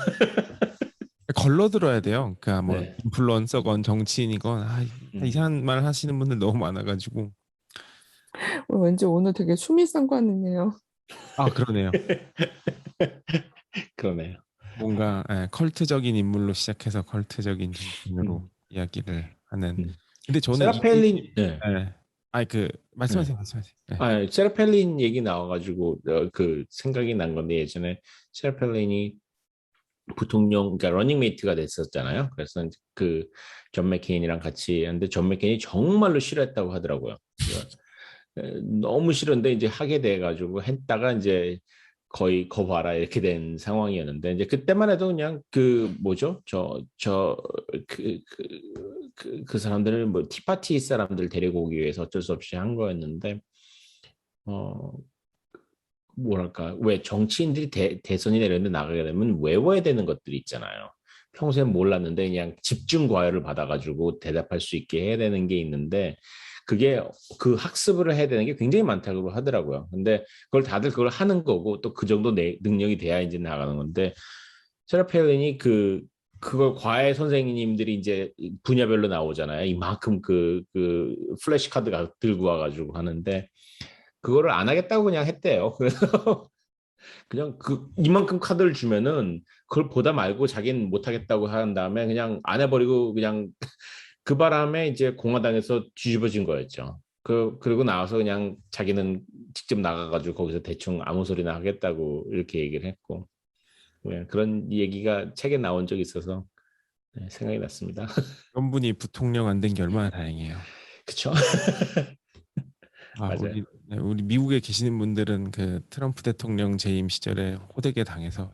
걸러 들어야 돼요. 그뭐 네, 인플루언서건 정치인이건 음. 이상한 말 하시는 분들 너무 많아가지고. 왠지 오늘 되게 수미상관이네요. 아, 그러네요. 그러네요. 뭔가 컬트적인 인물로 시작해서 컬트적인 정치인으로 음, 이야기를 하는. 음. 근데 저는 이게 세라펠린, 네, 아니 그 네. 말씀하세요. 세라펠린 얘기 나와가지고 그 생각이 난 건데 예전에 세라펠린이 부통령, 그러니까 러닝메이트가 됐었잖아요. 그래서 그 존 맥케인이랑 같이 했는데 존 맥케인이 정말로 싫어했다고 하더라고요. 너무 싫은데 이제 하게 돼가지고 했다가 이제 거의 거봐라 이렇게 된 상황이었는데 이제 그때만 해도 그냥 그 뭐죠? 그 사람들을 뭐 티파티 사람들 데리고 오기 위해서 어쩔 수 없이 한 거였는데 어 뭐랄까 왜 정치인들이 대선이 내렸는데 나가게 되면 외워야 되는 것들이 있잖아요. 평소에 몰랐는데 그냥 집중 과외를 받아가지고 대답할 수 있게 해야 되는 게 있는데 그게 그 학습을 해야 되는 게 굉장히 많다고 하더라고요. 근데 그걸 다들 그걸 하는 거고 또 그 정도 능력이 돼야 이제 나가는 건데 세라펠린이 그걸 과외 선생님들이 이제 분야별로 나오잖아요. 이만큼 그 플래시 카드가 들고 와가지고 하는데 그거를 안 하겠다고 그냥 했대요. 그래서 그냥 이만큼 카드를 주면은 그걸 보다 말고 자기는 못 하겠다고 한 다음에 그냥 안 해버리고 그냥 그 바람에 이제 공화당에서 뒤집어진 거였죠. 그리고 나와서 그냥 자기는 직접 나가가지고 거기서 대충 아무 소리나 하겠다고 이렇게 얘기를 했고, 그런 얘기가 책에 나온 적이 있어서 생각이 났습니다. 그런 분이 부통령 안 된 게 얼마나 다행이에요. 그쵸? 아, 맞아요. 우리 미국에 계시는 분들은 그 트럼프 대통령 재임 시절에 호되게 당해서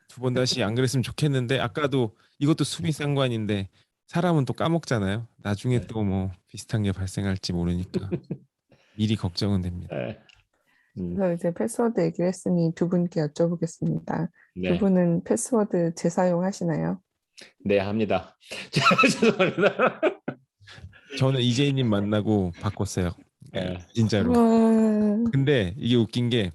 두 번 다시 안 그랬으면 좋겠는데 아까도 이것도 수비 상관인데 사람은 또 까먹잖아요. 나중에 네. 또 뭐 비슷한 게 발생할지 모르니까 미리 걱정은 됩니다. 네. 그래서 이제 패스워드 얘기를 했으니 두 분께 여쭤보겠습니다. 두 네. 분은 패스워드 재사용하시나요? 네, 합니다. 죄송합니다. 저는 이재희님 만나고 바꿨어요. 네. 진짜로. 와, 근데 이게 웃긴 게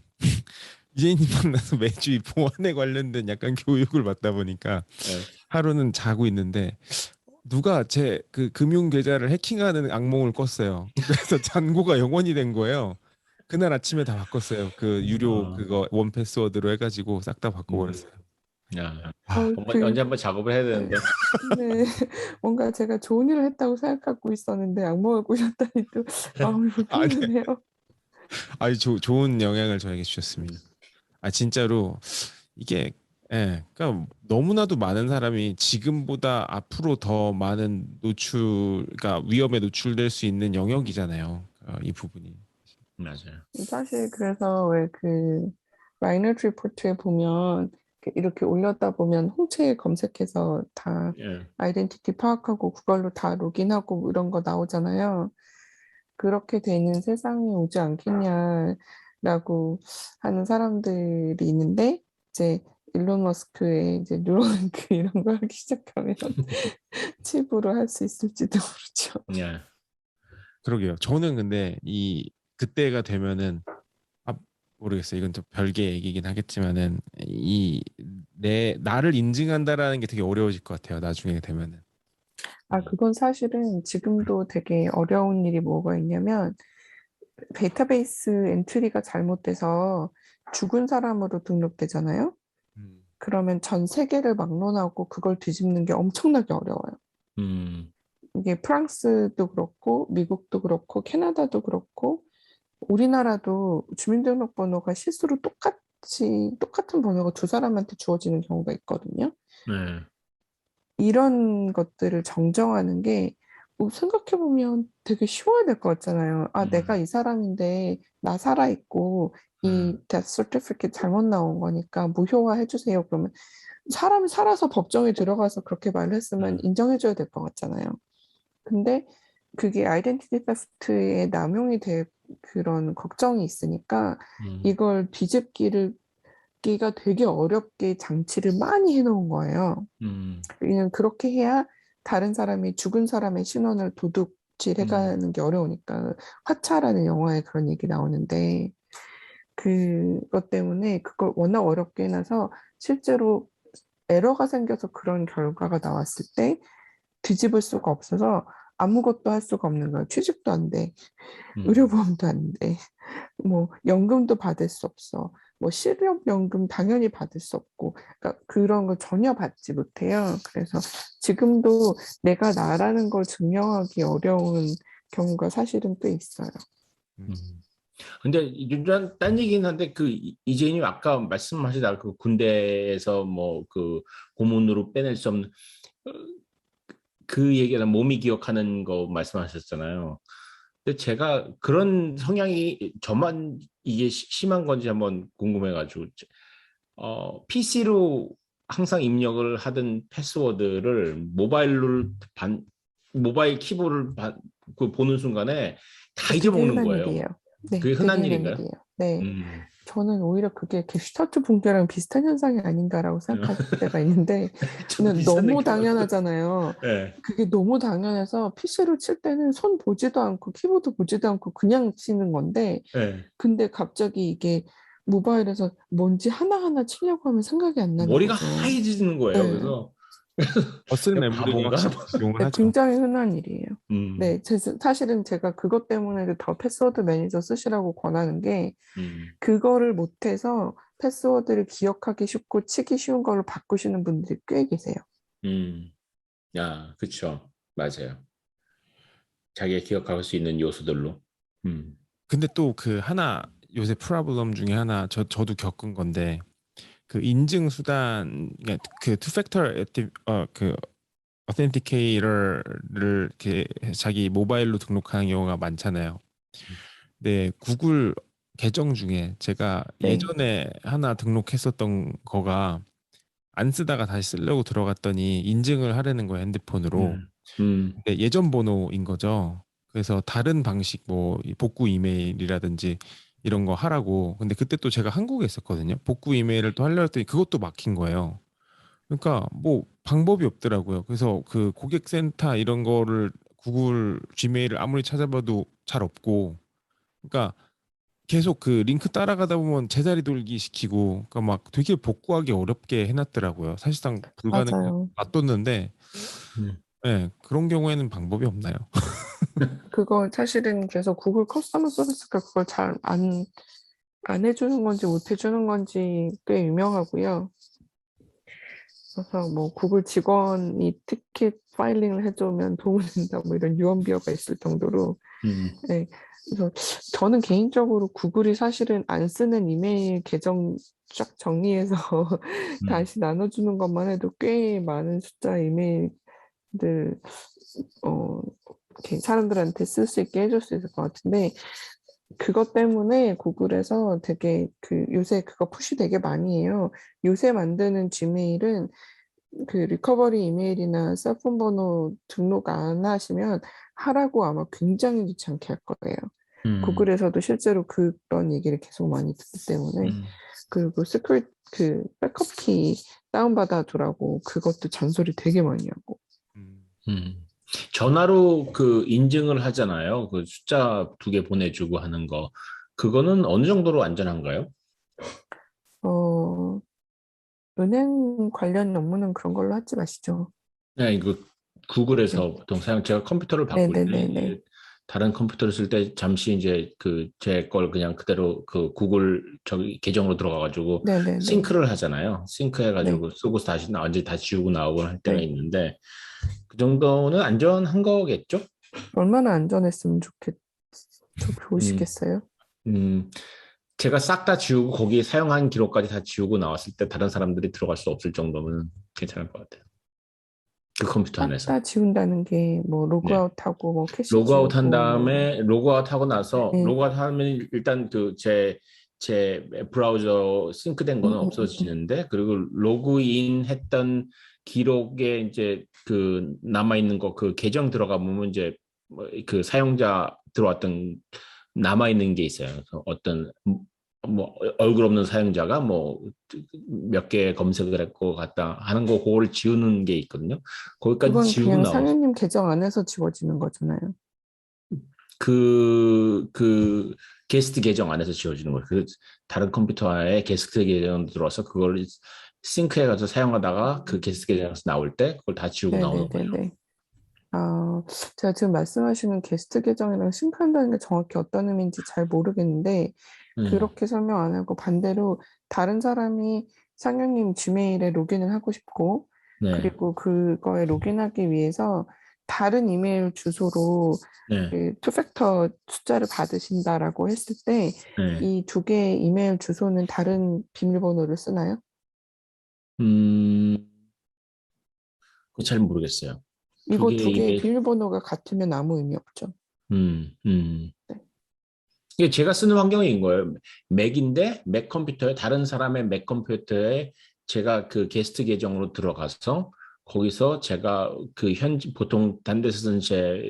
이재희님 만나서 매주 이 보안에 관련된 약간 교육을 받다 보니까 네. 하루는 자고 있는데 누가 제 그 금융 계좌를 해킹하는 악몽을 꿨어요. 그래서 잔고가 0원이 된 거예요. 그날 아침에 다 바꿨어요. 그 유료 그거 원 패스워드로 해가지고 싹 다 바꿔버렸어요. 야, 아, 언제 한번 작업을 해야 되는데. 네, 뭔가 제가 좋은 일을 했다고 생각하고 있었는데 악몽을 꾸셨다니 또 마음이 아니, 불편하네요. 아니 좋은 영향을 저에게 주셨습니다. 진짜로 이게 그러니까 너무나도 많은 사람이 지금보다 앞으로 더 많은 그러니까 위험에 노출될 수 있는 영역이잖아요. 이 부분이. 맞아요. 사실 그래서 왜 그 마이너리티 리포트에 보면 이렇게 올렸다 보면 홍채 검색해서 다 예. 아이덴티티 파악하고 그걸로 다 로그인하고 뭐 이런 거 나오잖아요. 그렇게 되는 세상이 오지 않겠냐라고 하는 사람들이 있는데 이제 일론 머스크의 이제 뉴럴링크 이런 거 하기 시작하면 칩으로 할 수 있을지도 모르죠. 예. 그러게요. 저는 근데 그때가 되면은 모르겠어요. 이건 또 별개 얘기긴 하겠지만은 나를 인증한다라는 게 되게 어려워질 것 같아요. 나중에 되면은. 그건 사실은 지금도 되게 어려운 일이 뭐가 있냐면 데이터베이스 엔트리가 잘못돼서 죽은 사람으로 등록되잖아요. 음. 그러면 전 세계를 막론하고 그걸 뒤집는 게 엄청나게 어려워요. 음. 이게 프랑스도 그렇고 미국도 그렇고 캐나다도 그렇고 우리나라도 주민등록번호가 실수로 똑같은 번호가 두 사람한테 주어지는 경우가 있거든요. 네. 이런 것들을 정정하는 게 생각해보면 되게 쉬워야 될 것 같잖아요. 내가 이 사람인데 나 살아있고 이 death certificate 잘못 나온 거니까 무효화 해주세요. 그러면 사람이 살아서 법정에 들어가서 그렇게 말을 했으면 인정해줘야 될 것 같잖아요. 근데 그게 아이덴티티 테스트에 남용이 될 그런 걱정이 있으니까 이걸 뒤집기가 되게 어렵게 장치를 많이 해놓은 거예요. 왜냐면 그렇게 해야 다른 사람이 죽은 사람의 신원을 도둑질해가는 게 어려우니까 화차라는 영화에 그런 얘기 나오는데 그것 때문에 그걸 워낙 어렵게 해놔서 실제로 에러가 생겨서 그런 결과가 나왔을 때 뒤집을 수가 없어서 아무것도 할 수가 없는 거예요. 취직도 안 돼. 의료보험도 안 돼. 뭐 연금도 받을 수 없어. 뭐 실업연금 당연히 받을 수 없고, 그러니까 그런 걸 전혀 받지 못해요. 그래서 지금도 내가 나라는 걸 증명하기 어려운 경우가 사실은 꽤 있어요. 근데 딴 얘기긴 한데 이재인님 아까 말씀하시다 그 군대에서 뭐 그 고문으로 빼낼 수 없는 그 얘기는 몸이 기억하는 거 말씀하셨잖아요. 근데 제가 그런 성향이 저만 이게 심한 건지 한번 궁금해가지고 PC로 항상 입력을 하던 패스워드를 모바일 키보드를 보는 순간에 다 되게 잊어먹는 흔한 거예요. 일이에요. 네, 그게 되게 흔한 흔한 일인가요? 일이에요. 네. 음. 저는 오히려 그게 게슈타트 붕괴랑 비슷한 현상이 아닌가라고 생각할 때가 있는데 저도 저는 비슷한 너무 느낌 받았어요. 당연하잖아요. 네. 그게 너무 당연해서 PC로 칠 때는 손 보지도 않고 키보드 보지도 않고 그냥 치는 건데 네. 근데 갑자기 이게 모바일에서 뭔지 하나하나 치려고 하면 생각이 안 나는 머리가 거죠. 하얘지는 거예요. 네. 그래서 머슬 내가 메모리가 바본가? 확실히 적용을 네, 하죠. 굉장히 흔한 일이에요. 네, 사실은 제가 그것 때문에도 더 패스워드 매니저 쓰시라고 권하는 게 그거를 못해서 패스워드를 기억하기 쉽고 치기 쉬운 걸로 바꾸시는 분들이 꽤 계세요. 야, 그쵸. 맞아요. 자기가 기억할 수 있는 요소들로. 근데 또 그 하나 요새 프로블럼 중에 하나 저도 겪은 건데 그 인증 수단 그 투 팩터 그 어센티케이터를 이렇게 자기 모바일로 등록하는 경우가 많잖아요. 네, 구글 계정 중에 제가 네. 예전에 하나 등록했었던 거가 안 쓰다가 다시 쓰려고 들어갔더니 인증을 하려는 거예요, 핸드폰으로. 음, 음, 근데 예전 번호인 거죠. 그래서 다른 방식 뭐이 복구 이메일이라든지 이런 거 하라고. 근데 그때 또 제가 한국에 있었거든요. 복구 이메일을 또 하려 했더니 그것도 막힌 거예요. 그러니까 뭐 방법이 없더라고요. 그래서 그 고객센터 이런 거를 구글 지메일을 아무리 찾아봐도 잘 없고. 그러니까 계속 그 링크 따라가다 보면 제자리 돌기 시키고, 그러니까 막 되게 복구하기 어렵게 해놨더라고요. 사실상 불가능해 맞아요. 놔뒀는데, 음, 예, 그런 경우에는 방법이 없나요? 그거 사실은 그래서 구글 커스터머 서비스가 그걸 잘 안 해주는 건지 못 해주는 건지 꽤 유명하고요. 그래서 뭐 구글 직원이 티켓 파일링을 해주면 도움이 된다 뭐 이런 유언비어가 있을 정도로. 음, 네. 그래서 저는 개인적으로 구글이 사실은 안 쓰는 이메일 계정 쫙 정리해서 음, 다시 나눠주는 것만 해도 꽤 많은 숫자의 이메일들 이렇게 사람들한테 쓸 수 있게 해줄 수 있을 것 같은데 그것 때문에 구글에서 되게 그 요새 그거 푸시 되게 많이 해요. 요새 만드는 지메일은 그 리커버리 이메일이나 셀폰 번호 등록 안 하시면 하라고 아마 굉장히 귀찮게 할 거예요. 음, 구글에서도 실제로 그런 얘기를 계속 많이 듣기 때문에 음, 그리고 스크립 그 백업 키 다운받아 두라고 그것도 잔소리 되게 많이 하고 음. 음. 전화로 그 인증을 하잖아요. 그 숫자 2개 보내주고 하는 거. 그거는 어느 정도로 안전한가요? 어 은행 관련 업무는 그런 걸로 하지 마시죠. 네, 이거 네, 구글에서 보통 제가 컴퓨터를 바꿀 때 네네네네. 이제 다른 컴퓨터를 쓸 때 잠시 이제 그 제 걸 그냥 그대로 그 구글 저기 계정으로 들어가가지고 네네네. 싱크를 하잖아요. 싱크해가지고 네, 쓰고 다시 완전히 다시 지우고 나오고 할 때가 네. 있는데 그 정도는 안전한 거겠죠? 얼마나 안전했으면 음, 좋으시겠어요? 음, 제가 싹 다 지우고 거기에 사용한 기록까지 다 지우고 나왔을 때 다른 사람들이 들어갈 수 없을 정도면 괜찮을 것 같아요. 그 컴퓨터 싹 안에서. 다 지운다는 게 뭐 네. 로그아웃하고 뭐 캐시 로그아웃 한 지우고 뭐 다음에 로그아웃 하고 나서 네. 로그아웃 하면 일단 그 제 브라우저 싱크된 거는 음. 없어지는데 그리고 로그인 했던 기록에 이제 그 남아 있는 거 그 계정 들어가 보면 이제 뭐그 사용자 들어왔던 남아 있는 게 있어요. 그래서 어떤 뭐 얼굴 없는 사용자가 뭐 몇 개 검색을 했고 갔다 하는 거 그걸 지우는 게 있거든요. 거기까지 그건 지우고 그냥 나와서 상현님 계정 안에서 지워지는 거잖아요. 그 게스트 계정 안에서 지워지는 거예요. 그 다른 컴퓨터에 게스트 계정 들어와서 그걸 싱크해 가서 사용하다가 그 게스트 계정에서 나올 때 그걸 다 지우고 나오는 거예요. 네네네네. 아, 제가 지금 말씀하시는 게스트 계정이랑 싱크한다는 게 정확히 어떤 의미인지 잘 모르겠는데 음, 그렇게 설명 안 하고 반대로 다른 사람이 상현님 지메일에 로그인을 하고 싶고 네, 그리고 그거에 로그인하기 위해서 다른 이메일 주소로 네, 그 투팩터 숫자를 받으신다라고 했을 때 네. 이 두 개의 이메일 주소는 다른 비밀번호를 쓰나요? 음, 그거 잘 모르겠어요. 두 이거 개의 두 개의 이메일, 비밀번호가 같으면 아무 의미 없죠. 음, 음. 네. 이게 제가 쓰는 환경인 거예요. 맥인데 맥 컴퓨터에 다른 사람의 맥 컴퓨터에 제가 그 게스트 계정으로 들어가서 거기서 제가 그 현지 보통 단 데서 쓰는 제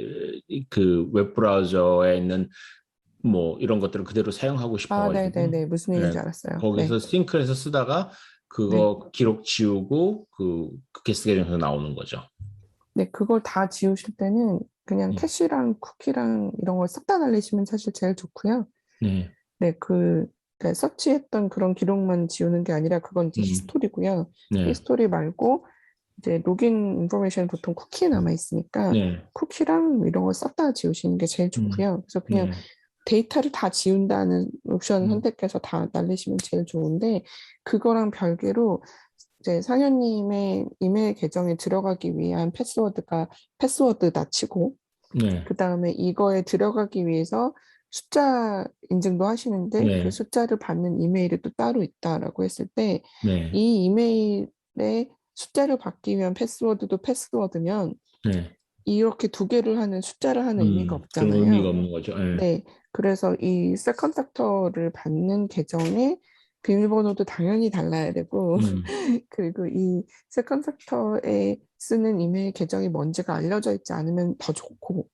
그 웹브라우저에 있는 뭐 이런 것들을 그대로 사용하고 아, 싶어가지고 네네네. 무슨 네, 얘기인지 알았어요. 네. 거기서 싱크해서 쓰다가 네. 그거 기록 지우고 그 게스트 계정에서 나오는 거죠. 네, 그걸 다 지우실 때는 그냥 네, 캐시랑 쿠키랑 이런 걸 싹 다 날리시면 사실 제일 좋고요. 네, 네, 그러니까 서치했던 그런 기록만 지우는 게 아니라 그건 이제 히스토리고요. 네, 히스토리 말고 이제 로긴 인포메이션 보통 쿠키에 남아 있으니까 네, 쿠키랑 이런 걸 싹 다 지우시는 게 제일 음, 좋고요. 그래서 그냥 네, 데이터를 다 지운다는 옵션을 음, 선택해서 다 날리시면 제일 좋은데 그거랑 별개로 이제 상현님의 이메일 계정에 들어가기 위한 패스워드가 패스워드다 치고 네. 그 다음에 이거에 들어가기 위해서 숫자 인증도 하시는데 그 네. 숫자를 받는 이메일이 또 따로 있다라고 했을 때 네. 이 이메일에 숫자를 받기 위한 패스워드도 패스워드면 네. 이렇게 두 개를 하는 숫자를 하는 의미가 그런 의미가 없잖아요. 없는 거죠. 네. 네, 그래서 이 세컨 팩터를 받는 계정의 비밀번호도 당연히 달라야 되고 그리고 이 세컨 팩터에 쓰는 이메일 계정이 뭔지가 알려져 있지 않으면 더 좋고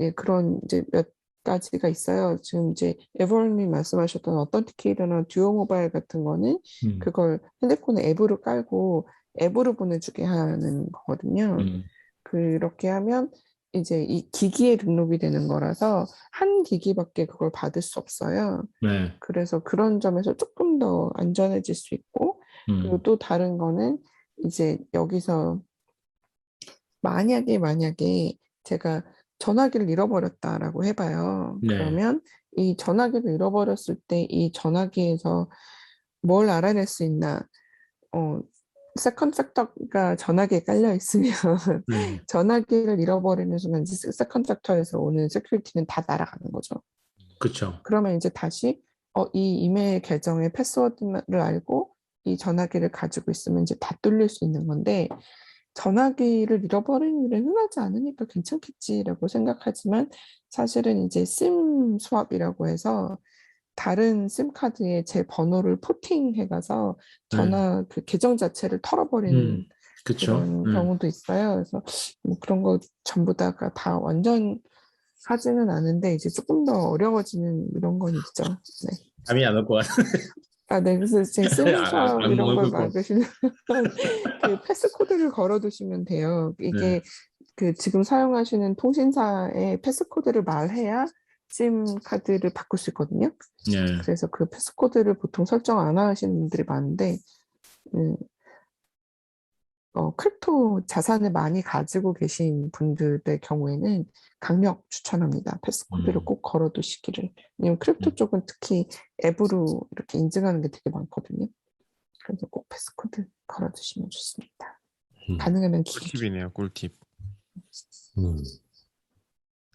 예, 그런 이제 몇 가지가 있어요. 지금 이제 에버님 말씀하셨던 어떤티케이터나 듀오 모바일 같은 거는 그걸 핸드폰에 앱으로 깔고 앱으로 보내주게 하는 거거든요. 그렇게 하면 이제 이 기기에 등록이 되는 거라서 한 기기밖에 그걸 받을 수 없어요. 네. 그래서 그런 점에서 조금 더 안전해질 수 있고 그리고 또 다른 거는 이제 여기서 만약에 제가 전화기를 잃어버렸다라고 해봐요. 네. 그러면 이 전화기를 잃어버렸을 때 이 전화기에서 뭘 알아낼 수 있나? 세컨 팩터가 전화기에 깔려 있으면 전화기를 잃어버리는 순간 이제 세컨 팩터에서 오는 세큐리티는 다 날아가는 거죠. 그렇죠. 그러면 이제 다시 이 이메일 계정의 패스워드를 알고 이 전화기를 가지고 있으면 이제 다 뚫릴 수 있는 건데 전화기를 잃어버리는 일은 흔하지 않으니까 괜찮겠지라고 생각하지만 사실은 이제 심 스왑이라고 해서 다른 심 카드에 제 번호를 포팅해가서 전화 그 계정 자체를 털어버리는 그렇죠. 그런 경우도 있어요. 그래서 뭐 그런 거 전부 다가 다 완전 하지는 않은데 이제 조금 더 어려워지는 이런 건 있죠. 네. 감이 안 올 것 같아요. 네, 그래서 제 심수업 이런 악몽을 걸 꿀 것. 막으시면 그 패스 코드를 걸어두시면 돼요. 이게 그 지금 사용하시는 통신사의 패스 코드를 말해야 심 카드를 바꿀 수 있거든요. 네. 그래서 그 패스 코드를 보통 설정 안 하시는 분들이 많은데, 크립토 자산을 많이 가지고 계신 분들의 경우에는 강력 추천합니다. 패스코드를 꼭 걸어두시기를. 왜냐면 크립토 쪽은 특히 앱으로 이렇게 인증하는 게 되게 많거든요. 그래서 꼭 패스코드 걸어두시면 좋습니다. 가능하면 길게. 꿀팁이네요, 꿀팁.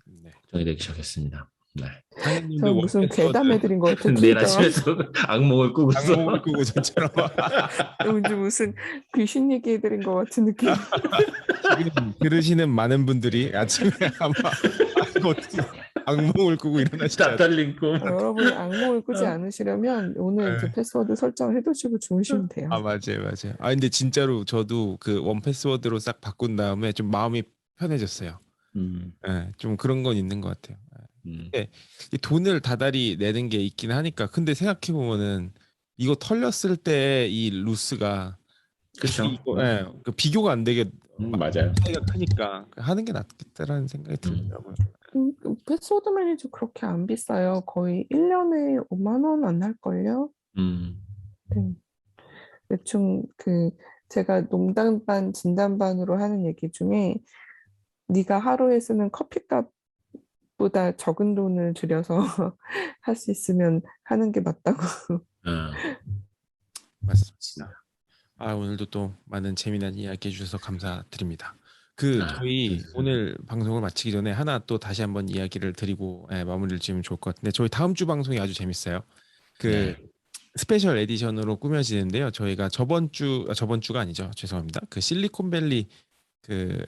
네. 정리되기 시작했습니다. 네. 저 무슨 괴담해드린 것 같은 내일 아침에도 악몽을 꾸고서 악몽을 꾸고 저처럼 무슨 귀신 얘기해드린 것 같은 느낌. 지금 들으시는 많은 분들이 아침에 아마 어떻게 악몽을 꾸고 일어나시지 않을까. 낯달린 꿈. 여러분이 악몽을 꾸지 않으시려면 오늘 이제 패스워드 설정을 해두시고 주무시면 돼요. 아, 맞아요. 아, 근데 진짜로 저도 그 원 패스워드로 싹 바꾼 다음에 좀 마음이 편해졌어요. 네, 좀 그런 건 있는 것 같아요. 근데 이 돈을 다달이 내는 게 있긴 하니까. 근데 생각해 보면은 이거 털렸을 때 이 로스가 그렇죠. 예, 그 비교가 안 되게 맞아요. 차이가 크니까 하는 게 낫겠다라는 생각이 들더라고요. 패스워드 매니저 그렇게 안 비싸요. 거의 1년에 5만 원 안 할걸요? 네. 대충 제가 농담 반 진담 반으로 하는 얘기 중에 네가 하루에 쓰는 커피값보다 적은 돈을 들여서 할 수 있으면 하는 게 맞다고. 맞습니다. 오늘도 또 많은 재미난 이야기 해주셔서 감사드립니다. 저희 오늘 방송을 마치기 전에 하나 또 다시 한번 이야기를 드리고 마무리를 지으면 좋을 것 같은데, 저희 다음 주 방송이 아주 재밌어요. 스페셜 에디션으로 꾸며지는데요. 저희가 저번 주가 아니죠. 죄송합니다. 그 실리콘밸리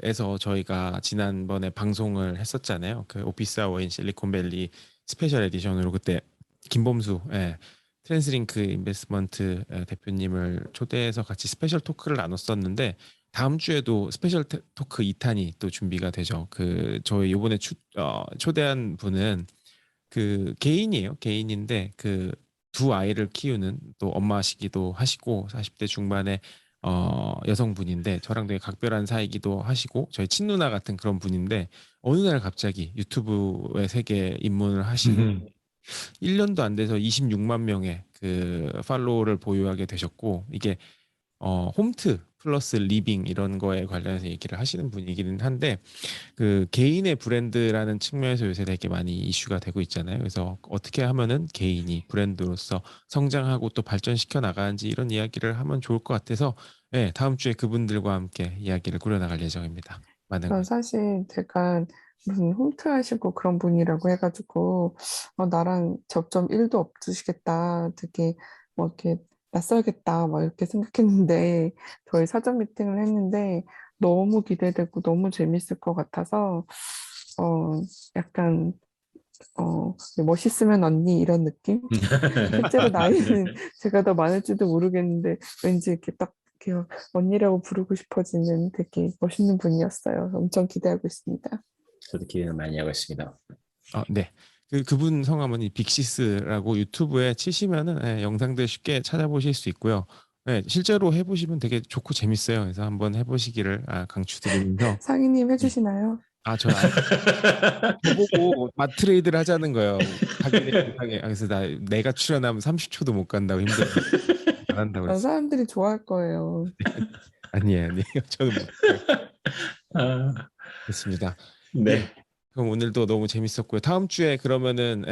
에서 저희가 지난번에 방송을 했었잖아요. 그 오피스 아워인 실리콘밸리 스페셜 에디션으로 그때 김범수 트랜스링크 인베스트먼트 대표님을 초대해서 같이 스페셜 토크를 나눴었는데, 다음 주에도 스페셜 토크 2탄이 또 준비가 되죠. 저희 이번에 초대한 분은 개인이에요. 개인인데 두 아이를 키우는 또 엄마시기도 하시고 40대 중반에 여성분인데 저랑 되게 각별한 사이기도 하시고 저희 친누나 같은 그런 분인데, 어느 날 갑자기 유튜브의 세계에 입문을 하시고 1년도 안 돼서 26만 명의 팔로워를 보유하게 되셨고, 이게 홈트 플러스 리빙 이런 거에 관련해서 얘기를 하시는 분이기는 한데, 개인의 브랜드라는 측면에서 요새 되게 많이 이슈가 되고 있잖아요. 그래서 어떻게 하면은 개인이 브랜드로서 성장하고 또 발전시켜 나가는지 이런 이야기를 하면 좋을 것 같아서 다음 주에 그분들과 함께 이야기를 꾸려나갈 예정입니다. 사실 제가 무슨 홈트하시고 그런 분이라고 해가지고 나랑 접점 1도 없으시겠다. 되게 뭐 이렇게 낯설겠다. 막 이렇게 생각했는데 저희 사전 미팅을 했는데 너무 기대되고 너무 재밌을 것 같아서 약간 멋있으면 언니 이런 느낌? 실제로 나이는 제가 더 많을지도 모르겠는데 왠지 이렇게 딱 이렇게 언니라고 부르고 싶어지는 되게 멋있는 분이었어요. 엄청 기대하고 있습니다. 저도 기대를 많이 하고 있습니다. 네. 그분 성함은 이 빅시스라고 유튜브에 치시면은 영상들 쉽게 찾아보실 수 있고요. 실제로 해보시면 되게 좋고 재밌어요. 그래서 한번 해보시기를 강추드리면서 상희님 해주시나요? 저는 저보고 맞트레이드를 하자는 거예요. 자기네 영상에. 그래서 내가 출연하면 30초도 못 간다고 힘들어 안 한다고 했어요. 사람들이 좋아할 거예요. 아니에요. 저는 못해요. 아, 됐습니다. 네. 그럼 오늘도 너무 재밌었고요. 다음 주에 그러면은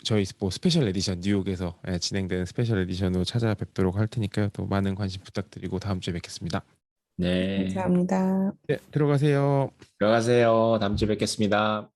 저희 뭐 스페셜 에디션 뉴욕에서 진행되는 스페셜 에디션으로 찾아뵙도록 할 테니까요. 또 많은 관심 부탁드리고 다음 주에 뵙겠습니다. 네. 감사합니다. 네, 들어가세요. 들어가세요. 다음 주에 뵙겠습니다.